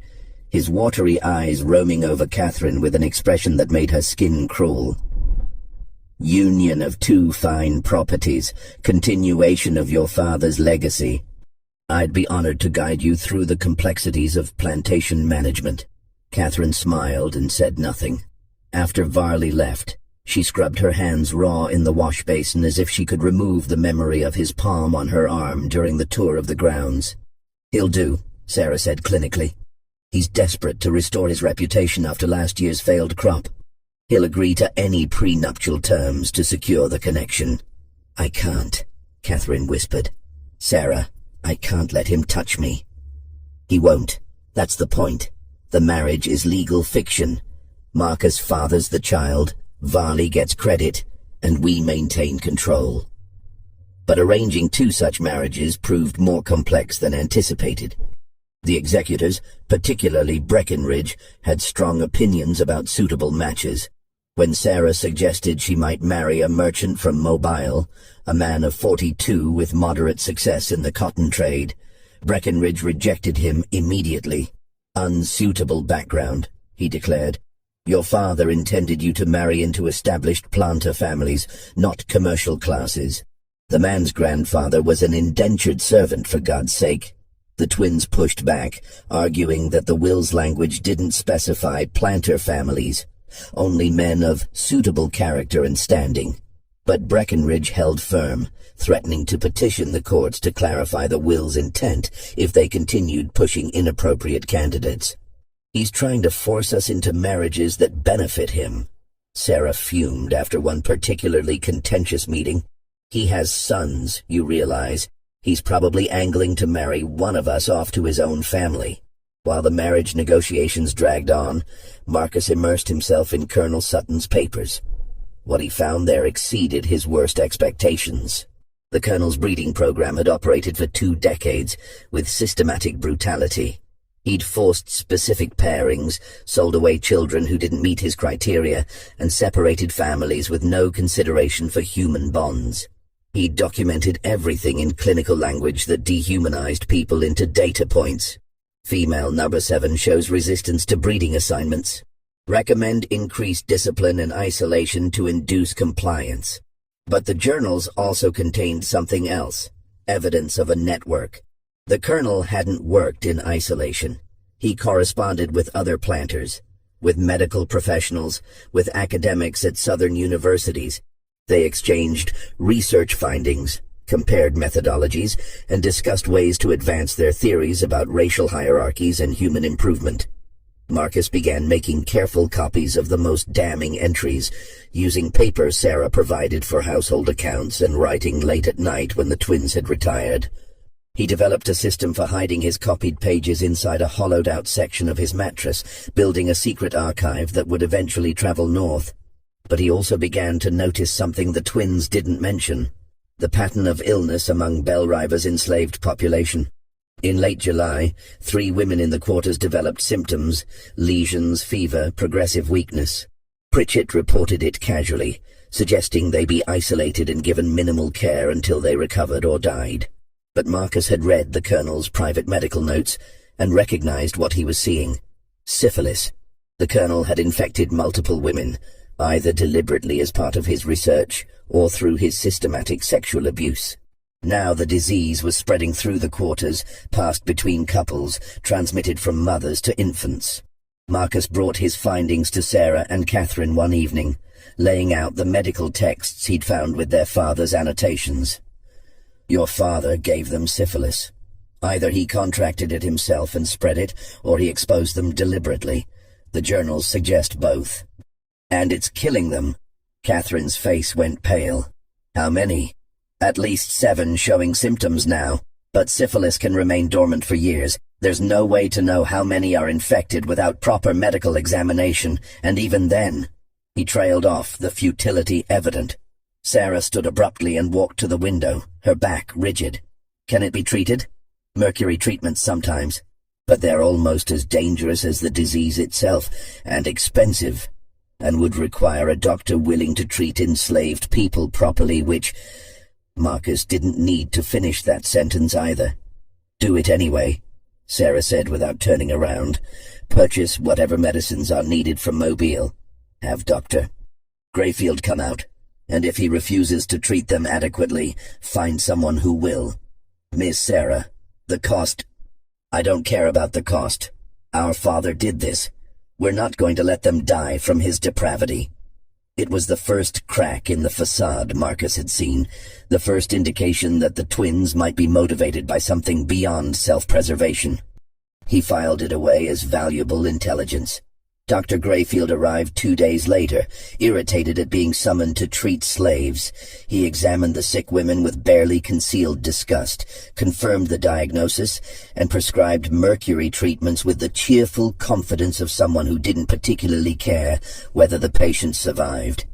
his watery eyes roaming over Catherine with an expression that made her skin crawl. "Union of two fine properties, continuation of your father's legacy. I'd be honored to guide you through the complexities of plantation management." Catherine smiled and said nothing. After Varley left, she scrubbed her hands raw in the wash basin as if she could remove the memory of his palm on her arm during the tour of the grounds. "He'll do," Sarah said clinically. "He's desperate to restore his reputation after last year's failed crop. He'll agree to any prenuptial terms to secure the connection." "I can't," Catherine whispered. "Sarah, I can't let him touch me." "He won't. That's the point. The marriage is legal fiction. Marcus fathers the child, Varley gets credit, and we maintain control." But arranging two such marriages proved more complex than anticipated. The executors, particularly Breckenridge, had strong opinions about suitable matches. When Sarah suggested she might marry a merchant from Mobile, a man of 42 with moderate success in the cotton trade, Breckenridge rejected him immediately. "Unsuitable background," he declared. "Your father intended you to marry into established planter families, not commercial classes. The man's grandfather was an indentured servant, for God's sake." The twins pushed back, arguing that the will's language didn't specify planter families, only men of suitable character and standing. But Breckenridge held firm, threatening to petition the courts to clarify the will's intent if they continued pushing inappropriate candidates. "He's trying to force us into marriages that benefit him," Sarah fumed after one particularly contentious meeting. "He has sons, you realize. He's probably angling to marry one of us off to his own family." While the marriage negotiations dragged on, Marcus immersed himself in Colonel Sutton's papers. What he found there exceeded his worst expectations. The Colonel's breeding program had operated for 2 decades, with systematic brutality. He'd forced specific pairings, sold away children who didn't meet his criteria, and separated families with no consideration for human bonds. He documented everything in clinical language that dehumanized people into data points. Female number 7 shows resistance to breeding assignments. Recommend increased discipline and isolation to induce compliance. But the journals also contained something else, evidence of a network. The colonel hadn't worked in isolation. He corresponded with other planters, with medical professionals, with academics at southern universities. They exchanged research findings, compared methodologies, and discussed ways to advance their theories about racial hierarchies and human improvement. Marcus began making careful copies of the most damning entries, using paper Sarah provided for household accounts and writing late at night when the twins had retired. He developed a system for hiding his copied pages inside a hollowed-out section of his mattress, building a secret archive that would eventually travel north. But he also began to notice something the twins didn't mention: the pattern of illness among Bellriver's enslaved population. In late July, 3 women in the quarters developed symptoms: lesions, fever, progressive weakness. Pritchett reported it casually, suggesting they be isolated and given minimal care until they recovered or died. But Marcus had read the colonel's private medical notes and recognized what he was seeing: syphilis. The colonel had infected multiple women, either deliberately as part of his research or through his systematic sexual abuse. Now the disease was spreading through the quarters, passed between couples, transmitted from mothers to infants. Marcus brought his findings to Sarah and Catherine one evening, laying out the medical texts he'd found with their father's annotations. "Your father gave them syphilis. Either he contracted it himself and spread it, or he exposed them deliberately. The journals suggest both. And it's killing them." Catherine's face went pale. "How many?" "At least 7 showing symptoms now, but syphilis can remain dormant for years. There's no way to know how many are infected without proper medical examination, and even then—" He trailed off, the futility evident. Sarah stood abruptly and walked to the window, her back rigid. "Can it be treated?" "Mercury treatments sometimes, but they're almost as dangerous as the disease itself, and expensive, and would require a doctor willing to treat enslaved people properly, which—" Marcus didn't need to finish that sentence either. "Do it anyway," Sarah said without turning around. "Purchase whatever medicines are needed from Mobile. Have Dr. Grayfield come out, and if he refuses to treat them adequately, find someone who will. Miss Sarah, the cost—" "I don't care about the cost. Our father did this. We're not going to let them die from his depravity." It was the first crack in the facade Marcus had seen, the first indication that the twins might be motivated by something beyond self-preservation. He filed it away as valuable intelligence. Dr. Grayfield arrived 2 days later, irritated at being summoned to treat slaves. He examined the sick women with barely concealed disgust, confirmed the diagnosis, and prescribed mercury treatments with the cheerful confidence of someone who didn't particularly care whether the patient survived.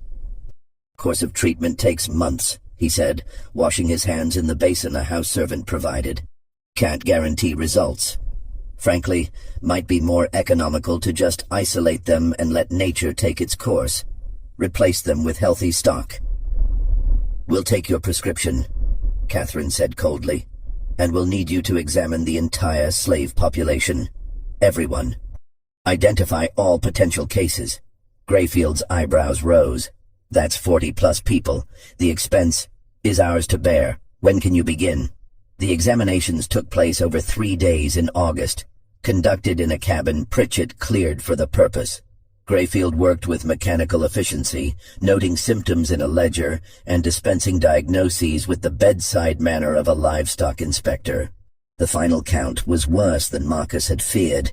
"Course of treatment takes months," he said, washing his hands in the basin a house servant provided. "Can't guarantee results. Frankly, might be more economical to just isolate them and let nature take its course. Replace them with healthy stock." "We'll take your prescription," Catherine said coldly, "and we'll need you to examine the entire slave population. Everyone. Identify all potential cases." Grayfield's eyebrows rose. "That's 40+ people. The expense is ours to bear. When can you begin?" The examinations took place over 3 days in August, conducted in a cabin Pritchett cleared for the purpose. Grayfield worked with mechanical efficiency, noting symptoms in a ledger and dispensing diagnoses with the bedside manner of a livestock inspector. The final count was worse than Marcus had feared.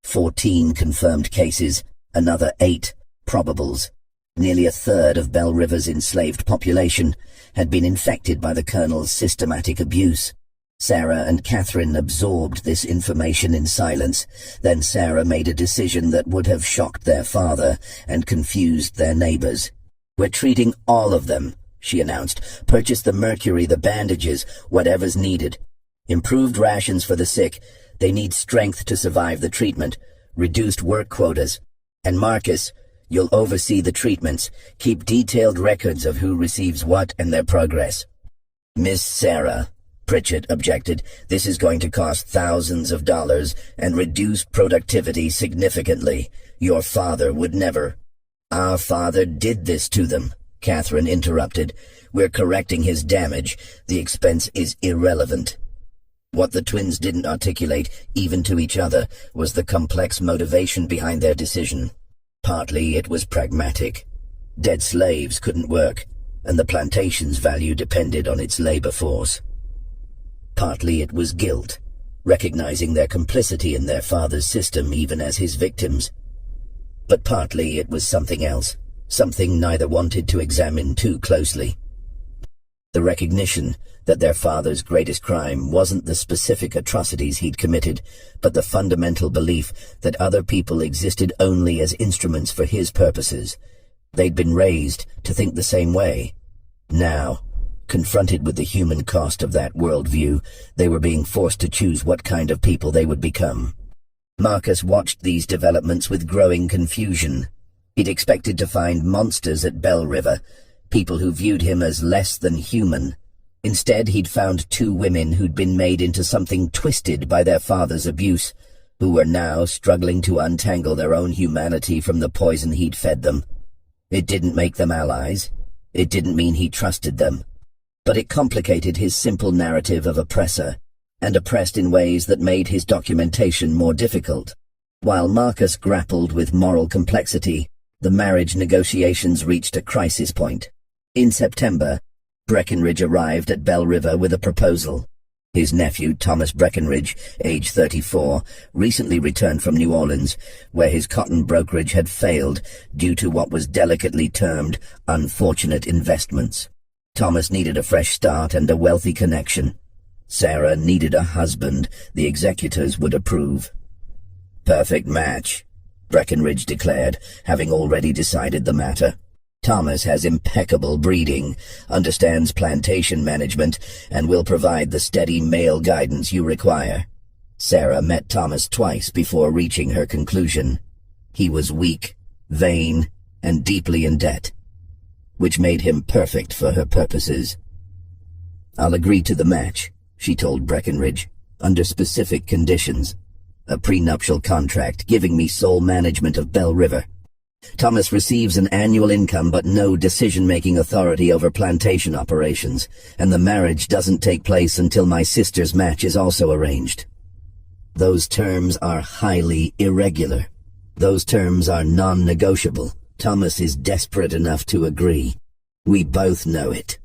14 confirmed cases, another 8 probables. Nearly a third of Bell River's enslaved population had been infected by the colonel's systematic abuse. Sarah and Catherine absorbed this information in silence. Then Sarah made a decision that would have shocked their father and confused their neighbors. "We're treating all of them," she announced. "Purchase the mercury, the bandages, whatever's needed. Improved rations for the sick. They need strength to survive the treatment. Reduced work quotas. And Marcus, you'll oversee the treatments. Keep detailed records of who receives what and their progress." "Miss Sarah," Pritchett objected, "this is going to cost thousands of dollars and reduce productivity significantly. Your father would never." "Our father did this to them," Catherine interrupted. "We're correcting his damage. The expense is irrelevant." What the twins didn't articulate, even to each other, was the complex motivation behind their decision. Partly it was pragmatic. Dead slaves couldn't work, and the plantation's value depended on its labor force. Partly it was guilt, recognizing their complicity in their father's system even as his victims. But partly it was something else, something neither wanted to examine too closely. The recognition that their father's greatest crime wasn't the specific atrocities he'd committed, but the fundamental belief that other people existed only as instruments for his purposes. They'd been raised to think the same way. Now, confronted with the human cost of that worldview, they were being forced to choose what kind of people they would become. Marcus watched these developments with growing confusion. He'd expected to find monsters at Bell River, people who viewed him as less than human. Instead, he'd found two women who'd been made into something twisted by their father's abuse, who were now struggling to untangle their own humanity from the poison he'd fed them. It didn't make them allies. It didn't mean he trusted them. But it complicated his simple narrative of oppressor, and oppressed in ways that made his documentation more difficult. While Marcus grappled with moral complexity, the marriage negotiations reached a crisis point. In September, Breckenridge arrived at Bell River with a proposal. His nephew, Thomas Breckenridge, age 34, recently returned from New Orleans, where his cotton brokerage had failed due to what was delicately termed unfortunate investments. Thomas needed a fresh start and a wealthy connection. Sarah needed a husband the executors would approve. "Perfect match," Breckenridge declared, having already decided the matter. "Thomas has impeccable breeding, understands plantation management, and will provide the steady male guidance you require." Sarah met Thomas twice before reaching her conclusion. He was weak, vain, and deeply in debt, which made him perfect for her purposes. "I'll agree to the match," she told Breckenridge, "under specific conditions. A prenuptial contract giving me sole management of Bell River. Thomas receives an annual income but no decision-making authority over plantation operations, and the marriage doesn't take place until my sister's match is also arranged." Those terms are highly irregular. Those terms are non-negotiable. Thomas is desperate enough to agree. "We both know it."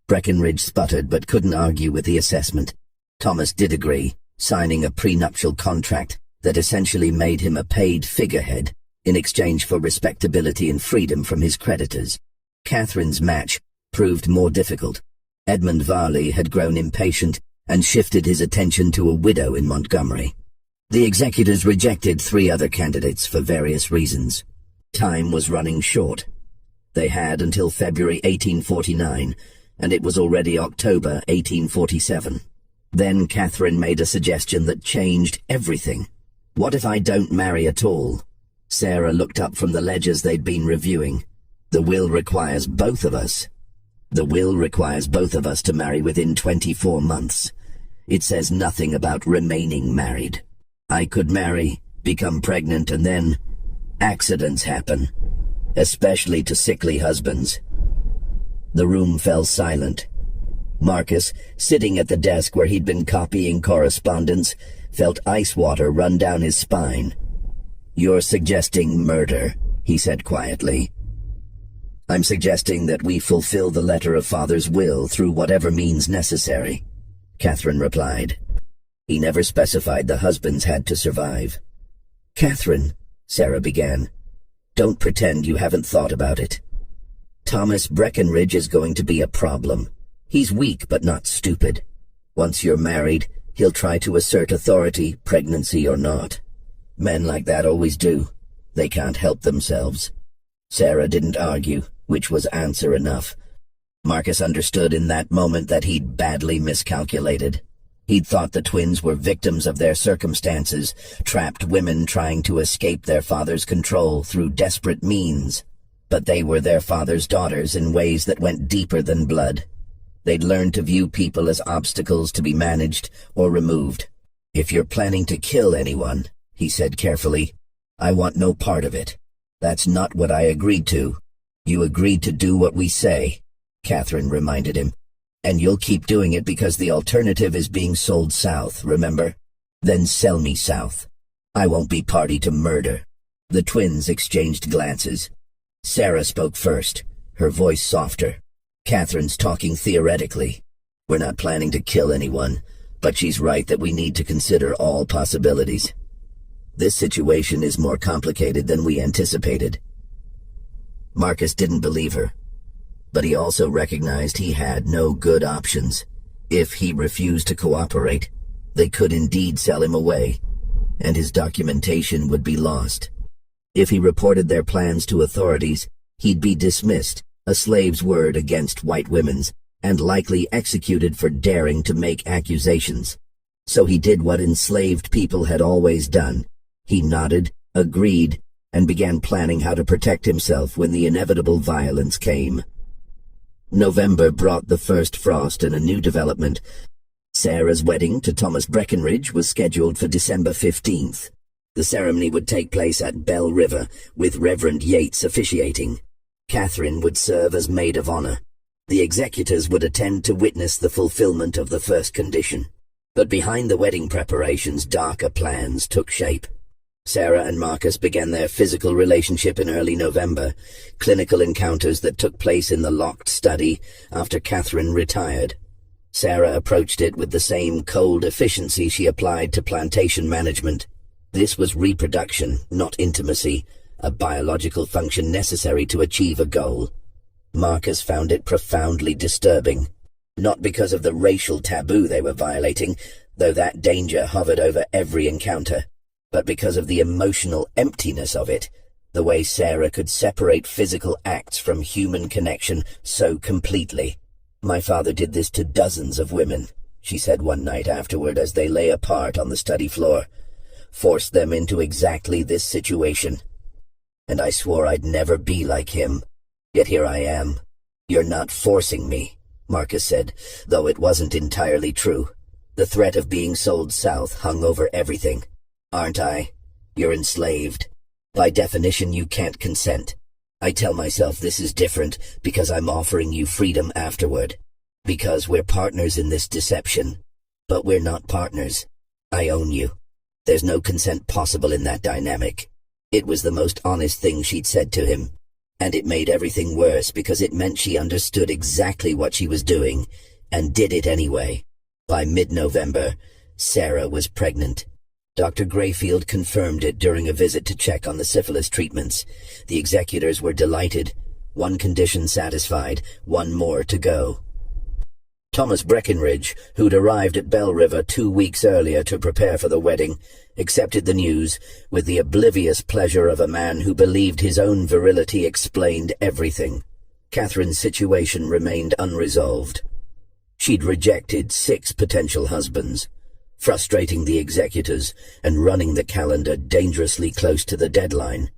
Breckenridge sputtered but couldn't argue with the assessment. Thomas did agree, signing a prenuptial contract that essentially made him a paid figurehead in exchange for respectability and freedom from his creditors. Catherine's match proved more difficult. Edmund Varley had grown impatient and shifted his attention to a widow in Montgomery. The executors rejected 3 other candidates for various reasons. Time was running short. They had until February 1849, and it was already October 1847. Then Catherine made a suggestion that changed everything. "What if I don't marry at all?" Sarah looked up from the ledgers they'd been reviewing. "The will requires both of us. The will requires both of us to marry within 24 months. It says nothing about remaining married. I could marry, become pregnant, and then accidents happen, especially to sickly husbands." The room fell silent. Marcus, sitting at the desk where he'd been copying correspondence, felt ice water run down his spine. "You're suggesting murder," he said quietly. "I'm suggesting that we fulfill the letter of Father's will through whatever means necessary," Catherine replied. "He never specified the husbands had to survive." "Catherine," Sarah began, "don't pretend you haven't thought about it. Thomas Breckenridge is going to be a problem. He's weak but not stupid. Once you're married, he'll try to assert authority, pregnancy or not. Men like that always do. They can't help themselves." Sarah didn't argue, which was answer enough. Marcus understood in that moment that he'd badly miscalculated. He'd thought the twins were victims of their circumstances, trapped women trying to escape their father's control through desperate means. But they were their father's daughters in ways that went deeper than blood. They'd learned to view people as obstacles to be managed or removed. "If you're planning to kill anyone," he said carefully, "I want no part of it. That's not what I agreed to." You agreed to do what we say, Catherine reminded him. And you'll keep doing it because the alternative is being sold south, remember? Then sell me south. I won't be party to murder. The twins exchanged glances. Sarah spoke first, her voice softer. Catherine's talking theoretically. We're not planning to kill anyone, but she's right that we need to consider all possibilities. This situation is more complicated than we anticipated. Marcus didn't believe her, but he also recognized he had no good options. If he refused to cooperate, they could indeed sell him away, and his documentation would be lost. If he reported their plans to authorities, he'd be dismissed, a slave's word against white women's, and likely executed for daring to make accusations. So he did what enslaved people had always done. He nodded, agreed, and began planning how to protect himself when the inevitable violence came. November brought the first frost and a new development. Sarah's wedding to Thomas Breckenridge was scheduled for December 15th. The ceremony would take place at Bell River, with Reverend Yates officiating. Catherine would serve as maid of honor. The executors would attend to witness the fulfillment of the first condition. But behind the wedding preparations, darker plans took shape. Sarah and Marcus began their physical relationship in early November, clinical encounters that took place in the locked study after Catherine retired. Sarah approached it with the same cold efficiency she applied to plantation management. This was reproduction, not intimacy, a biological function necessary to achieve a goal. Marcus found it profoundly disturbing, not because of the racial taboo they were violating, though that danger hovered over every encounter, but because of the emotional emptiness of it, the way Sarah could separate physical acts from human connection so completely. My father did this to dozens of women, she said one night afterward as they lay apart on the study floor. Forced them into exactly this situation. And I swore I'd never be like him. Yet here I am. You're not forcing me, Marcus said, though it wasn't entirely true. The threat of being sold south hung over everything. Aren't I? You're enslaved. By definition, you can't consent. I tell myself this is different because I'm offering you freedom afterward. Because we're partners in this deception. But we're not partners. I own you. There's no consent possible in that dynamic. It was the most honest thing she'd said to him. And it made everything worse because it meant she understood exactly what she was doing, and did it anyway. By mid-November, Sarah was pregnant. Dr. Grayfield confirmed it during a visit to check on the syphilis treatments. The executors were delighted. One condition satisfied, one more to go. Thomas Breckenridge, who'd arrived at Bell River 2 weeks earlier to prepare for the wedding, accepted the news with the oblivious pleasure of a man who believed his own virility explained everything. Catherine's situation remained unresolved. She'd rejected 6 potential husbands, frustrating the executors and running the calendar dangerously close to the deadline.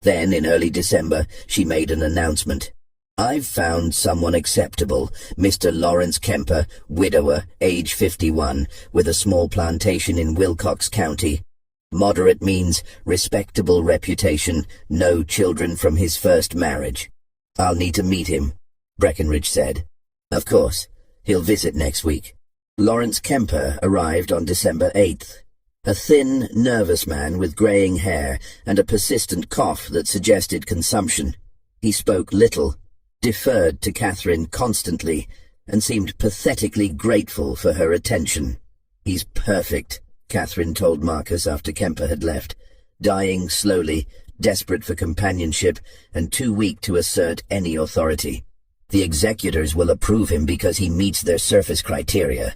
Then, in early December, she made an announcement. I've found someone acceptable, Mr. Lawrence Kemper, widower, age 51, with a small plantation in Wilcox County. Moderate means respectable reputation, no children from his first marriage. I'll need to meet him, Breckenridge said. Of course, he'll visit next week. Lawrence Kemper arrived on December 8th. A thin, nervous man with graying hair and a persistent cough that suggested consumption. He spoke little, deferred to Catherine constantly, and seemed pathetically grateful for her attention. He's perfect, Catherine told Marcus after Kemper had left, dying slowly, desperate for companionship, and too weak to assert any authority. The executors will approve him because he meets their surface criteria,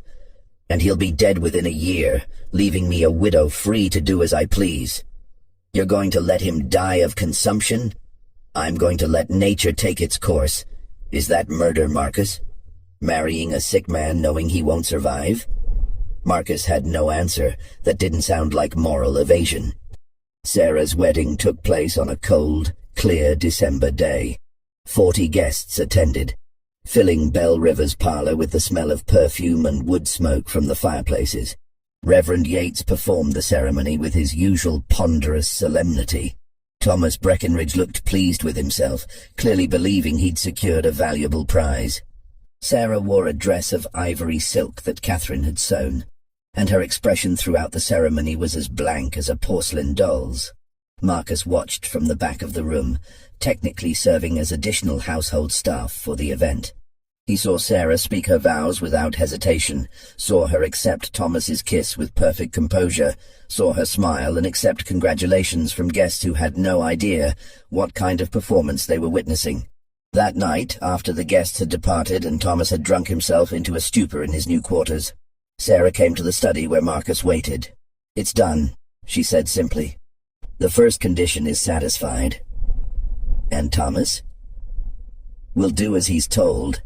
and he'll be dead within a year, leaving me a widow free to do as I please. You're going to let him die of consumption? I'm going to let nature take its course. Is that murder, Marcus? Marrying a sick man knowing he won't survive? Marcus had no answer that didn't sound like moral evasion. Sarah's wedding took place on a cold, clear December day. 40 guests attended, filling Bell River's parlor with the smell of perfume and wood smoke from the fireplaces. Reverend Yates performed the ceremony with his usual ponderous solemnity. Thomas Breckenridge looked pleased with himself, clearly believing he'd secured a valuable prize. Sarah wore a dress of ivory silk that Catherine had sewn, and her expression throughout the ceremony was as blank as a porcelain doll's. Marcus watched from the back of the room, technically serving as additional household staff for the event. He saw Sarah speak her vows without hesitation, saw her accept Thomas's kiss with perfect composure, saw her smile and accept congratulations from guests who had no idea what kind of performance they were witnessing. That night, after the guests had departed and Thomas had drunk himself into a stupor in his new quarters, Sarah came to the study where Marcus waited. "It's done," she said simply. "The first condition is satisfied." "And Thomas?" "Will do as he's told.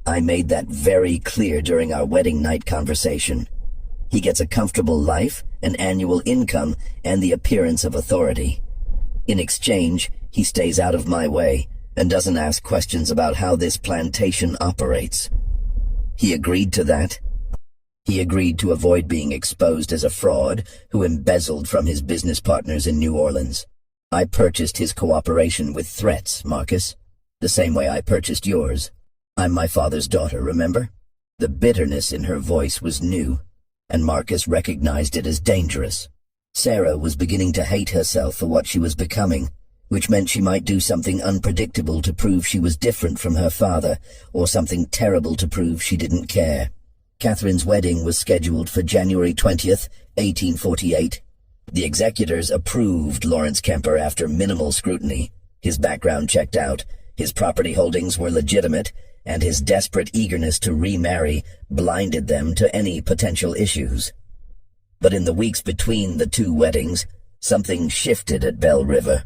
I made that very clear during our wedding night conversation. He gets a comfortable life, an annual income, and the appearance of authority. In exchange, he stays out of my way and doesn't ask questions about how this plantation operates." He agreed to that. He agreed to avoid being exposed as a fraud who embezzled from his business partners in New Orleans. "I purchased his cooperation with threats, Marcus, the same way I purchased yours. I'm my father's daughter, remember?" The bitterness in her voice was new, and Marcus recognized it as dangerous. Sarah was beginning to hate herself for what she was becoming, which meant she might do something unpredictable to prove she was different from her father, or something terrible to prove she didn't care. Catherine's wedding was scheduled for January 20th, 1848. The executors approved Lawrence Kemper after minimal scrutiny. His background checked out, his property holdings were legitimate, and his desperate eagerness to remarry blinded them to any potential issues. But in the weeks between the two weddings, something shifted at Belle River.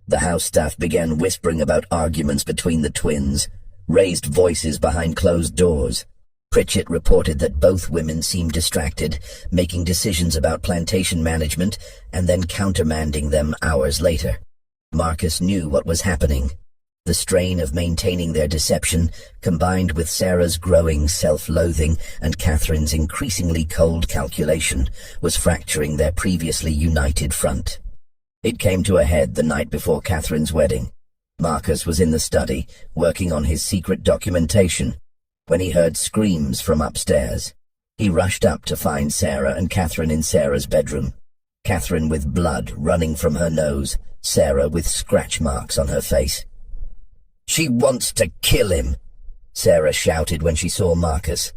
The house staff began whispering about arguments between the twins, raised voices behind closed doors. Pritchett reported that both women seemed distracted, making decisions about plantation management and then countermanding them hours later. Marcus knew what was happening. The strain of maintaining their deception, combined with Sarah's growing self-loathing and Catherine's increasingly cold calculation, was fracturing their previously united front. It came to a head the night before Catherine's wedding. Marcus was in the study, working on his secret documentation, when he heard screams from upstairs. He rushed up to find Sarah and Catherine in Sarah's bedroom. Catherine with blood running from her nose, Sarah with scratch marks on her face. "She wants to kill him," Sarah shouted when she saw Marcus.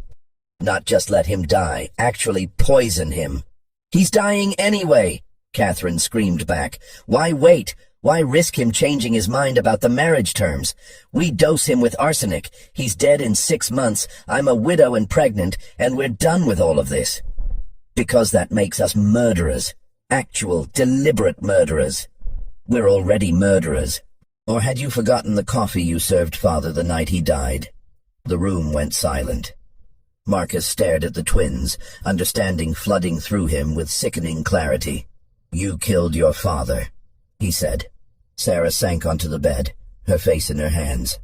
"Not just let him die, actually poison him." "He's dying anyway," Catherine screamed back. "Why wait? Why risk him changing his mind about the marriage terms? We dose him with arsenic. He's dead in 6 months. I'm a widow and pregnant, and we're done with all of this." "Because that makes us murderers. Actual, deliberate murderers. We're already murderers. Or had you forgotten the coffee you served Father the night he died?" The room went silent. Marcus stared at the twins, understanding flooding through him with sickening clarity. "You killed your father," he said. Sarah sank onto the bed, her face in her hands.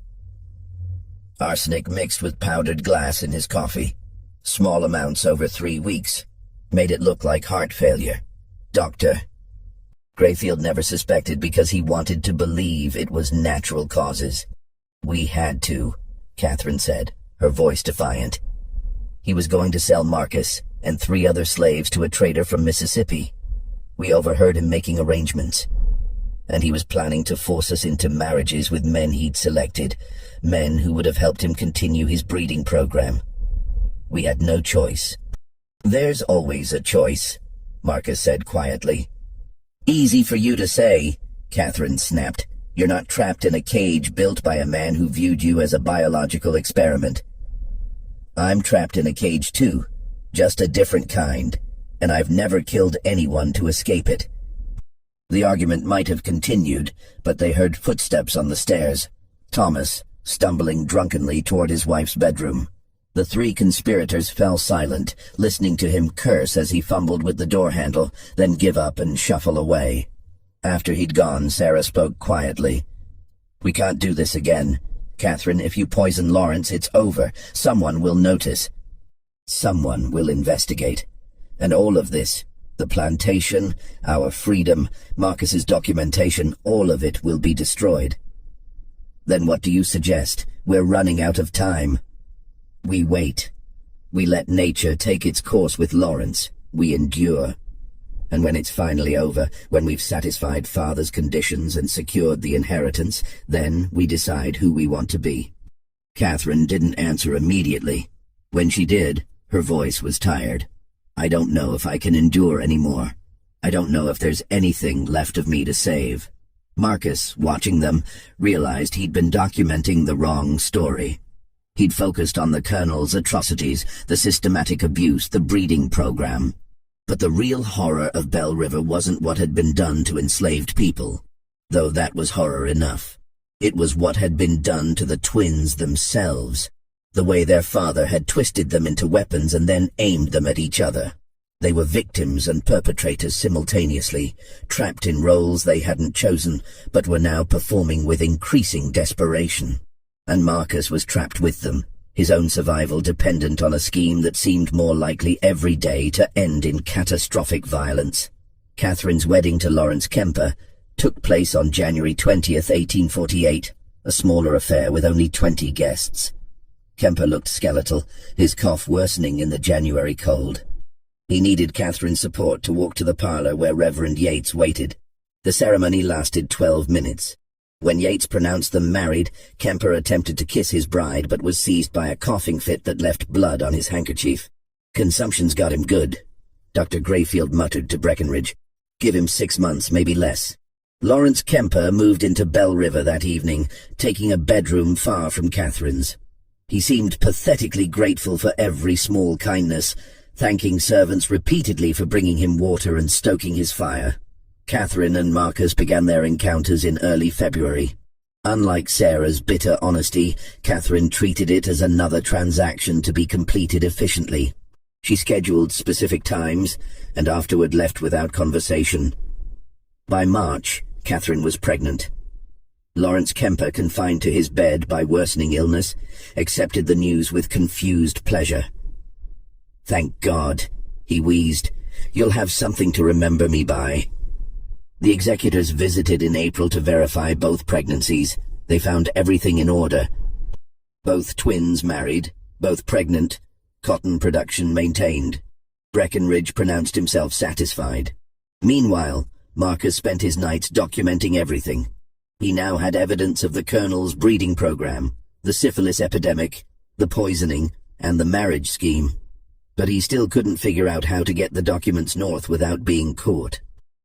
"Arsenic mixed with powdered glass in his coffee. Small amounts over 3 weeks. Made it look like heart failure. Doctor." Grayfield never suspected because he wanted to believe it was natural causes. "We had to," Catherine said, her voice defiant. "He was going to sell Marcus and 3 other slaves to a trader from Mississippi. We overheard him making arrangements. And he was planning to force us into marriages with men he'd selected, men who would have helped him continue his breeding program. We had no choice." "There's always a choice," Marcus said quietly. "Easy for you to say," Catherine snapped. "You're not trapped in a cage built by a man who viewed you as a biological experiment. I'm trapped in a cage too, just a different kind, and I've never killed anyone to escape it." The argument might have continued, but they heard footsteps on the stairs. Thomas, stumbling drunkenly toward his wife's bedroom. The 3 conspirators fell silent, listening to him curse as he fumbled with the door handle, then give up and shuffle away. After he'd gone, Sarah spoke quietly. "We can't do this again. Catherine, if you poison Lawrence, it's over. Someone will notice. Someone will investigate. And all of this, The plantation, our freedom, Marcus's documentation, all of it will be destroyed. Then what do you suggest? We're running out of time. We wait. We let nature take its course with Lawrence. We endure. And when it's finally over, when we've satisfied Father's conditions and secured the inheritance, then we decide who we want to be. Catherine didn't answer immediately. When she did, her voice was tired. I don't know if I can endure anymore. I don't know if there's anything left of me to save. Marcus, watching them, realized he'd been documenting the wrong story. He'd focused on the Colonel's atrocities, the systematic abuse, the breeding program. But the real horror of Bell River wasn't what had been done to enslaved people, though that was horror enough. It was what had been done to the twins themselves, the way their father had twisted them into weapons and then aimed them at each other. They were victims and perpetrators simultaneously, trapped in roles they hadn't chosen, but were now performing with increasing desperation. And Marcus was trapped with them, his own survival dependent on a scheme that seemed more likely every day to end in catastrophic violence. Catherine's wedding to Lawrence Kemper took place on January 20th, 1848, a smaller affair with only 20 guests. Kemper looked skeletal, his cough worsening in the January cold. He needed Catherine's support to walk to the parlor where Reverend Yates waited. The ceremony lasted 12 minutes. When Yates pronounced them married, Kemper attempted to kiss his bride but was seized by a coughing fit that left blood on his handkerchief. Consumption's got him good, Dr. Grayfield muttered to Breckenridge. Give him 6 months, maybe less. Lawrence Kemper moved into Bell River that evening, taking a bedroom far from Catherine's. He seemed pathetically grateful for every small kindness, thanking servants repeatedly for bringing him water and stoking his fire. Catherine and Marcus began their encounters in early February. Unlike Sarah's bitter honesty, Catherine treated it as another transaction to be completed efficiently. She scheduled specific times, and afterward left without conversation. By March, Catherine was pregnant. Lawrence Kemper, confined to his bed by worsening illness, accepted the news with confused pleasure. "Thank God," he wheezed. "You'll have something to remember me by." The executors visited in April to verify both pregnancies. They found everything in order. Both twins married, both pregnant, cotton production maintained. Breckenridge pronounced himself satisfied. Meanwhile, Marcus spent his nights documenting everything. He now had evidence of the Colonel's breeding program, the syphilis epidemic, the poisoning, and the marriage scheme. But he still couldn't figure out how to get the documents north without being caught.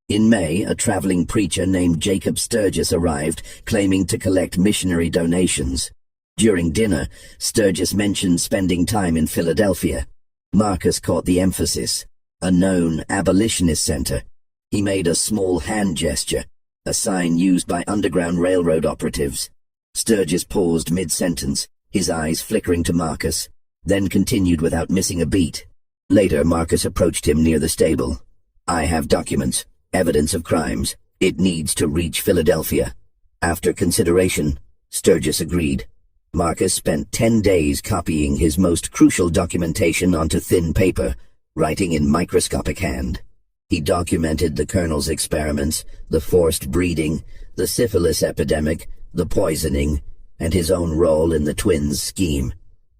In May, a traveling preacher named Jacob Sturgis arrived, claiming to collect missionary donations. During dinner, Sturgis mentioned spending time in Philadelphia. Marcus caught the emphasis, a known abolitionist center. He made a small hand gesture, a sign used by Underground Railroad operatives. Sturgis paused mid-sentence, his eyes flickering to Marcus, then continued without missing a beat. Later, Marcus approached him near the stable. "I have documents. Evidence of crimes. It needs to reach Philadelphia." After consideration, Sturgis agreed. Marcus spent 10 days copying his most crucial documentation onto thin paper, writing in microscopic hand. He documented the Colonel's experiments, the forced breeding, the syphilis epidemic, the poisoning, and his own role in the twins' scheme.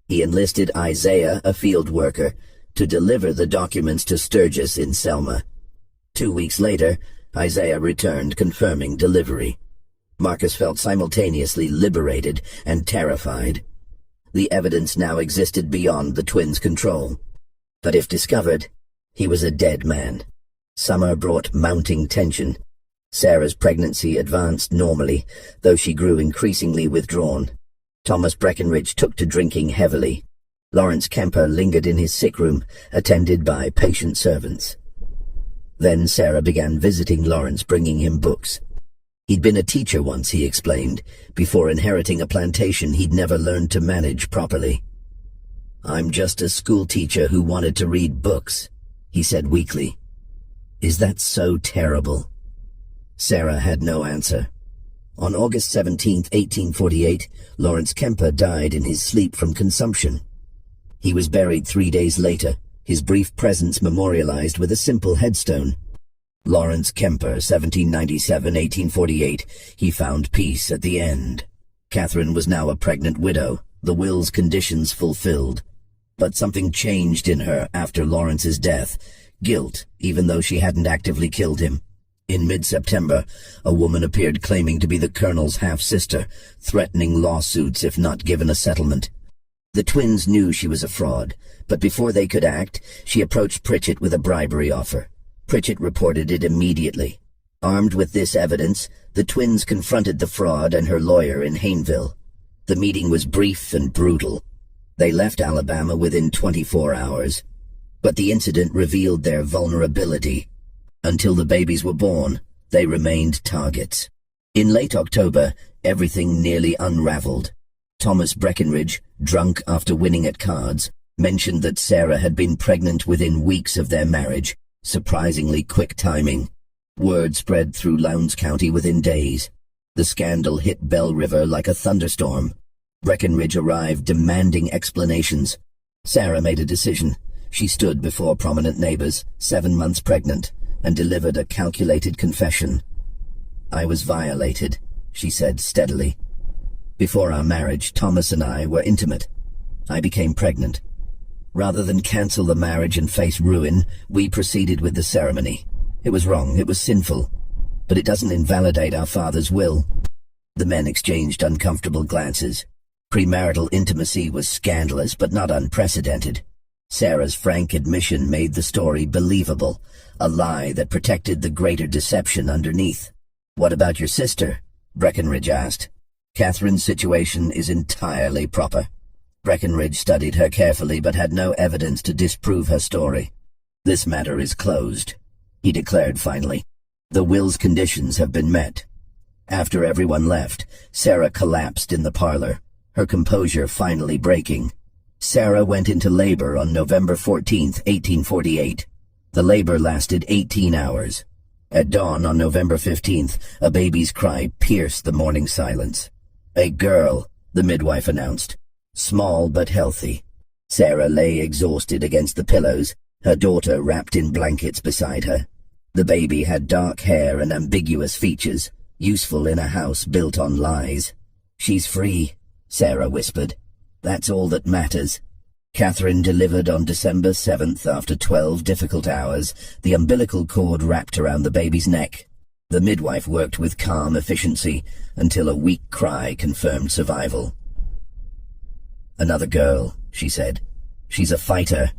He enlisted Isaiah, a field worker, to deliver the documents to Sturgis in Selma. 2 weeks later, Isaiah returned, confirming delivery. Marcus felt simultaneously liberated and terrified. The evidence now existed beyond the twins' control. But if discovered, he was a dead man. Summer brought mounting tension. Sarah's pregnancy advanced normally, though she grew increasingly withdrawn. Thomas Breckenridge took to drinking heavily. Lawrence Kemper lingered in his sick room, attended by patient servants. Then Sarah began visiting Lawrence, bringing him books. He'd been a teacher once, he explained. Before inheriting a plantation, he'd never learned to manage properly. "I'm just a school teacher who wanted to read books," he said weakly. "Is that so terrible?" Sarah had no answer. On August 17th, 1848, Lawrence Kemper died in his sleep from consumption. He was buried 3 days later, his brief presence memorialized with a simple headstone. Lawrence Kemper, 1797-1848, he found peace at the end. Catherine was now a pregnant widow, the will's conditions fulfilled. But something changed in her after Lawrence's death. Guilt, even though she hadn't actively killed him. In mid-September, a woman appeared claiming to be the colonel's half-sister, threatening lawsuits if not given a settlement. The twins knew she was a fraud, but before they could act, she approached Pritchett with a bribery offer. Pritchett reported it immediately. Armed with this evidence, the twins confronted the fraud and her lawyer in Hayneville. The meeting was brief and brutal. They left Alabama within 24 hours. But the incident revealed their vulnerability. Until the babies were born, they remained targets. In late October, everything nearly unraveled. Thomas Breckinridge, drunk after winning at cards, mentioned that Sarah had been pregnant within weeks of their marriage. Surprisingly quick timing. Word spread through Lowndes County within days. The scandal hit Bell River like a thunderstorm. Breckinridge arrived demanding explanations. Sarah made a decision. She stood before prominent neighbors, 7 months pregnant, and delivered a calculated confession. "I was violated," she said steadily. "Before our marriage, Thomas and I were intimate. I became pregnant. Rather than cancel the marriage and face ruin, we proceeded with the ceremony. It was wrong, it was sinful, but it doesn't invalidate our father's will." The men exchanged uncomfortable glances. Premarital intimacy was scandalous but not unprecedented. Sarah's frank admission made the story believable, a lie that protected the greater deception underneath. "What about your sister?" Breckinridge asked. "Catherine's situation is entirely proper." Breckinridge studied her carefully but had no evidence to disprove her story. "This matter is closed," he declared finally. "The will's conditions have been met." After everyone left, Sarah collapsed in the parlor, her composure finally breaking. Sarah went into labor on November 14, 1848. The labor lasted 18 hours. At dawn on November 15th, a baby's cry pierced the morning silence. "A girl," the midwife announced. "Small but healthy." Sarah lay exhausted against the pillows, her daughter wrapped in blankets beside her. The baby had dark hair and ambiguous features, useful in a house built on lies. "She's free," Sarah whispered. "That's all that matters." Catherine delivered on December 7th after 12 difficult hours, the umbilical cord wrapped around the baby's neck. The midwife worked with calm efficiency until a weak cry confirmed survival. "Another girl," she said. "She's a fighter."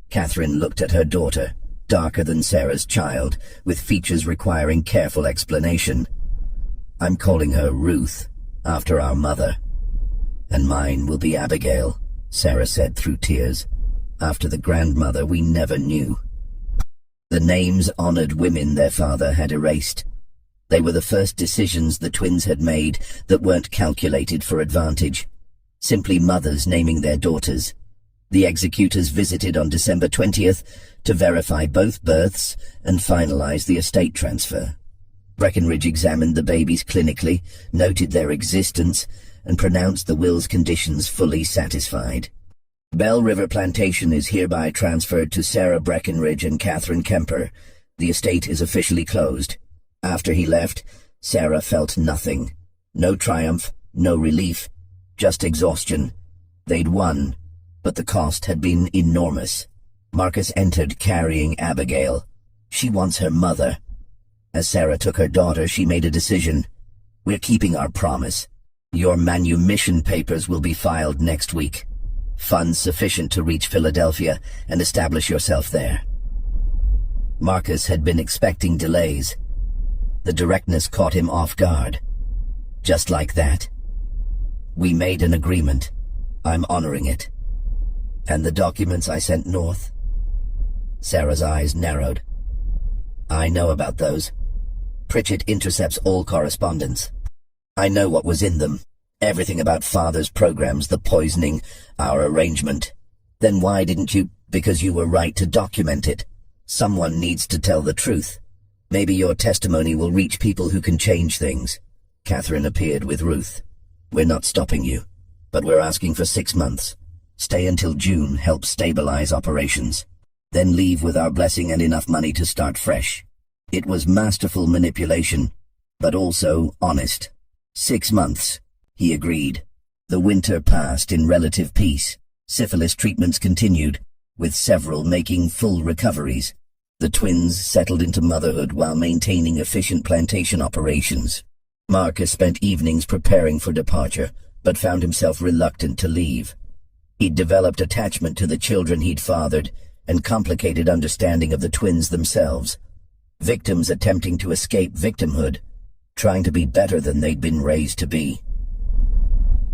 Catherine looked at her daughter, darker than Sarah's child, with features requiring careful explanation. "I'm calling her Ruth, after our mother." "And mine will be Abigail," Sarah said through tears. "After the grandmother we never knew." The names honored women their father had erased. They were the first decisions the twins had made that weren't calculated for advantage. Simply mothers naming their daughters. The executors visited on December 20th to verify both births and finalize the estate transfer. Breckinridge examined the babies clinically, noted their existence, and pronounced the will's conditions fully satisfied. "Bell River Plantation is hereby transferred to Sarah Breckinridge and Catherine Kemper. The estate is officially closed." After he left, Sarah felt nothing. No triumph, no relief, just exhaustion. They'd won, but the cost had been enormous. Marcus entered carrying Abigail. "She wants her mother." As Sarah took her daughter, she made a decision. "We're keeping our promise. Your manumission papers will be filed next week. Funds sufficient to reach Philadelphia and establish yourself there." Marcus had been expecting delays. The directness caught him off guard. Just like that. "We made an agreement. I'm honoring it." "And the documents I sent north?" Sarah's eyes narrowed. "I know about those. Pritchett intercepts all correspondence. I know what was in them. Everything about Father's programs, the poisoning, our arrangement." "Then why didn't you?" "Because you were right to document it. Someone needs to tell the truth. Maybe your testimony will reach people who can change things." Catherine appeared with Ruth. "We're not stopping you, but we're asking for 6 months. Stay until June, help stabilize operations. Then leave with our blessing and enough money to start fresh. It was masterful manipulation, but also honest. 6 months, he agreed. The winter passed in relative peace. Syphilis treatments continued, with several making full recoveries. The twins settled into motherhood while maintaining efficient plantation operations. Marcus spent evenings preparing for departure, but found himself reluctant to leave. He'd developed attachment to the children he'd fathered, and complicated understanding of the twins themselves. Victims attempting to escape victimhood, trying to be better than they'd been raised to be.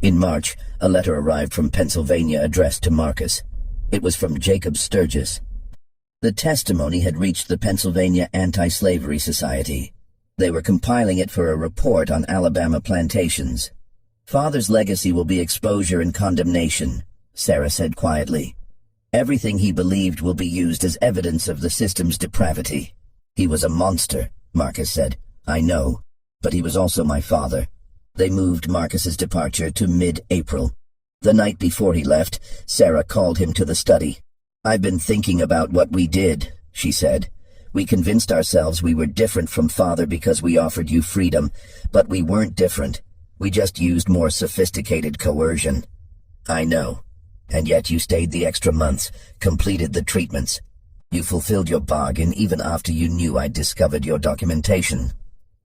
In March, a letter arrived from Pennsylvania addressed to Marcus. It was from Jacob Sturgis. The testimony had reached the Pennsylvania Anti-Slavery Society. They were compiling it for a report on Alabama plantations. "Father's legacy will be exposure and condemnation," Sarah said quietly. "Everything he believed will be used as evidence of the system's depravity." "He was a monster," Marcus said. "I know, but he was also my father." They moved Marcus's departure to mid-April. The night before he left, Sarah called him to the study. "I've been thinking about what we did," she said. "We convinced ourselves we were different from Father because we offered you freedom, but we weren't different. We just used more sophisticated coercion." "I know. And yet you stayed the extra months, completed the treatments. You fulfilled your bargain even after you knew I'd discovered your documentation."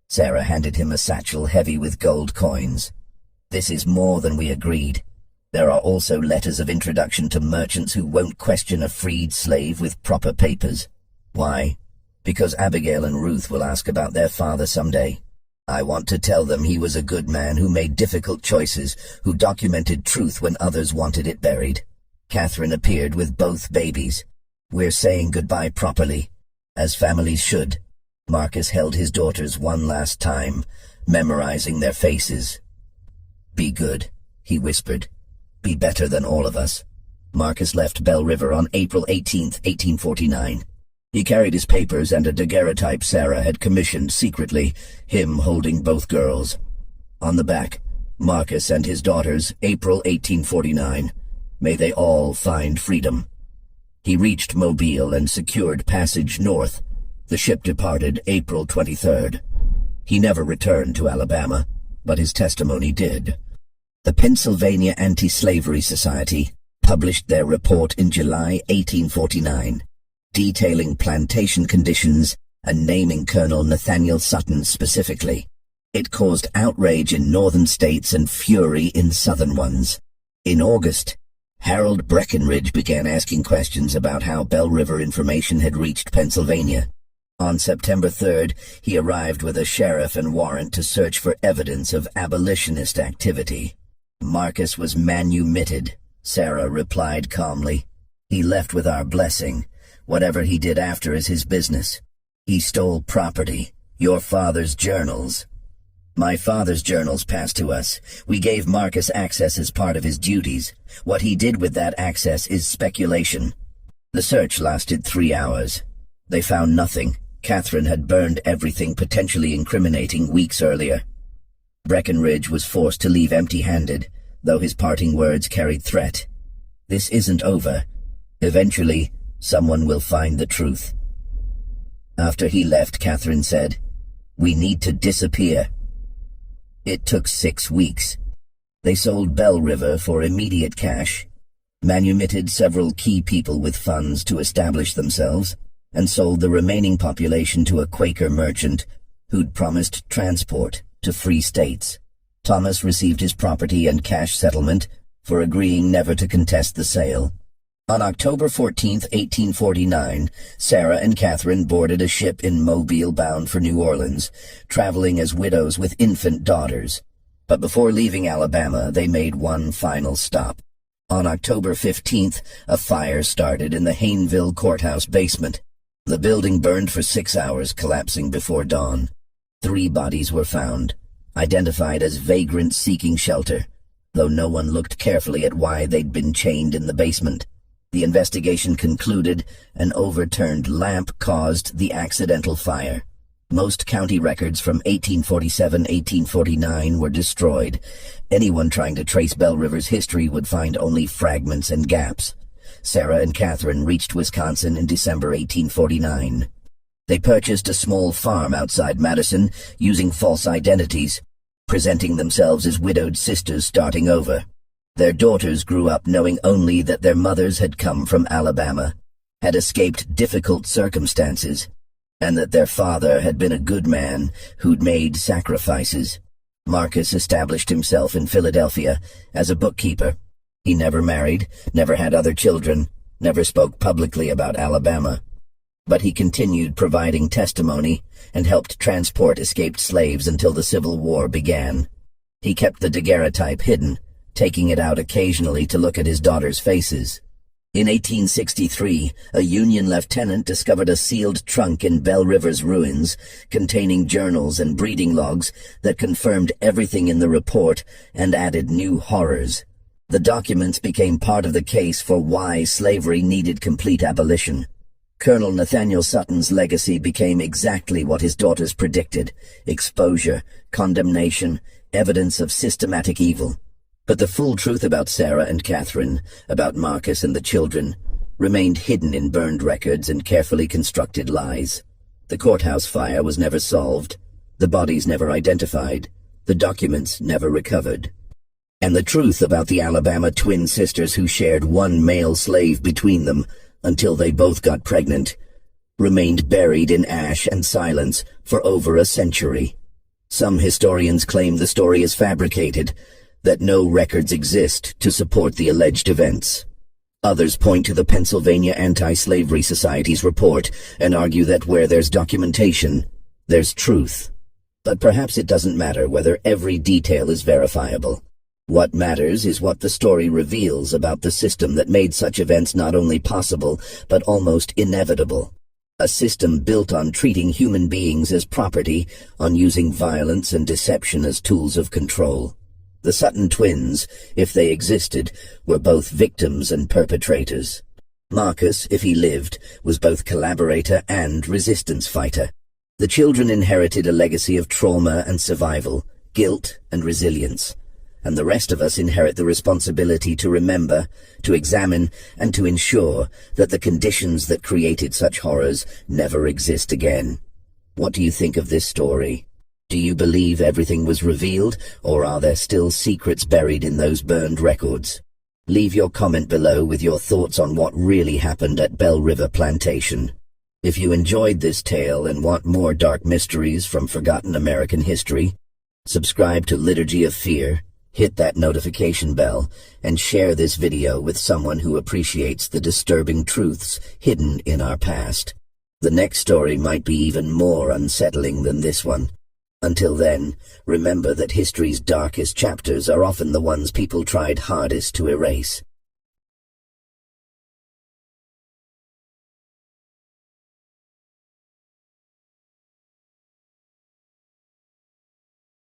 Sarah handed him a satchel heavy with gold coins. "This is more than we agreed. There are also letters of introduction to merchants who won't question a freed slave with proper papers. Why? Because Abigail and Ruth will ask about their father someday. I want to tell them he was a good man who made difficult choices, who documented truth when others wanted it buried." Catherine appeared with both babies. "We're saying goodbye properly, as families should." Marcus held his daughters one last time, memorizing their faces. "Be good," he whispered. "Be better than all of us." Marcus left Bell River on April 18, 1849. He carried his papers and a daguerreotype Sarah had commissioned secretly, him holding both girls. On the back, Marcus and his daughters, April 1849. May they all find freedom. He reached Mobile and secured passage north. The ship departed April 23rd. He never returned to Alabama, but his testimony did. The Pennsylvania Anti-Slavery Society published their report in July 1849, detailing plantation conditions and naming Colonel Nathaniel Sutton specifically. It caused outrage in northern states and fury in southern ones. In August, Harold Breckinridge began asking questions about how Bell River information had reached Pennsylvania. On September 3rd, he arrived with a sheriff and warrant to search for evidence of abolitionist activity. "Marcus was manumitted," Sarah replied calmly. "He left with our blessing. Whatever he did after is his business. He stole property, your father's journals." "My father's journals passed to us. We gave Marcus access as part of his duties. What he did with that access is speculation." The search lasted 3 hours. They found nothing. Catherine had burned everything potentially incriminating weeks earlier. Breckinridge was forced to leave empty-handed, though his parting words carried threat. "This isn't over. Eventually, someone will find the truth." After he left, Catherine said, "We need to disappear." It took 6 weeks. They sold Bell River for immediate cash, manumitted several key people with funds to establish themselves, and sold the remaining population to a Quaker merchant who'd promised transport to free states. Thomas received his property and cash settlement for agreeing never to contest the sale. On October 14, 1849, Sarah and Catherine boarded a ship in Mobile bound for New Orleans, traveling as widows with infant daughters. But before leaving Alabama, they made one final stop. On October 15th, a fire started in the Hayneville courthouse basement. The building burned for 6 hours, collapsing before dawn. 3 bodies were found, identified as vagrants seeking shelter, though no one looked carefully at why they'd been chained in the basement. The investigation concluded an overturned lamp caused the accidental fire. Most county records from 1847-1849 were destroyed. Anyone trying to trace Belle River's history would find only fragments and gaps. Sarah and Catherine reached Wisconsin in December 1849. They purchased a small farm outside Madison using false identities, presenting themselves as widowed sisters starting over. Their daughters grew up knowing only that their mothers had come from Alabama, had escaped difficult circumstances, and that their father had been a good man who'd made sacrifices. Marcus established himself in Philadelphia as a bookkeeper. He never married, never had other children, never spoke publicly about Alabama. But he continued providing testimony and helped transport escaped slaves until the Civil War began. He kept the daguerreotype hidden, taking it out occasionally to look at his daughters' faces. In 1863, a Union lieutenant discovered a sealed trunk in Belle River's ruins containing journals and breeding logs that confirmed everything in the report and added new horrors. The documents became part of the case for why slavery needed complete abolition. Colonel Nathaniel Sutton's legacy became exactly what his daughters predicted: exposure, condemnation, evidence of systematic evil. But the full truth about Sarah and Catherine, about Marcus and the children, remained hidden in burned records and carefully constructed lies. The courthouse fire was never solved, the bodies never identified, the documents never recovered. And the truth about the Alabama twin sisters who shared one male slave between them until they both got pregnant remained buried in ash and silence for over a century. Some historians claim the story is fabricated, that no records exist to support the alleged events. Others point to the Pennsylvania Anti-Slavery Society's report and argue that where there's documentation, there's truth. But perhaps it doesn't matter whether every detail is verifiable. What matters is what the story reveals about the system that made such events not only possible, but almost inevitable. A system built on treating human beings as property, on using violence and deception as tools of control. The Sutton twins, if they existed, were both victims and perpetrators. Marcus, if he lived, was both collaborator and resistance fighter. The children inherited a legacy of trauma and survival, guilt and resilience. And the rest of us inherit the responsibility to remember, to examine, and to ensure that the conditions that created such horrors never exist again. What do you think of this story? Do you believe everything was revealed, or are there still secrets buried in those burned records? Leave your comment below with your thoughts on what really happened at Belle River Plantation. If you enjoyed this tale and want more dark mysteries from forgotten American history, subscribe to Liturgy of Fear, hit that notification bell, and share this video with someone who appreciates the disturbing truths hidden in our past. The next story might be even more unsettling than this one. Until then, remember that history's darkest chapters are often the ones people tried hardest to erase.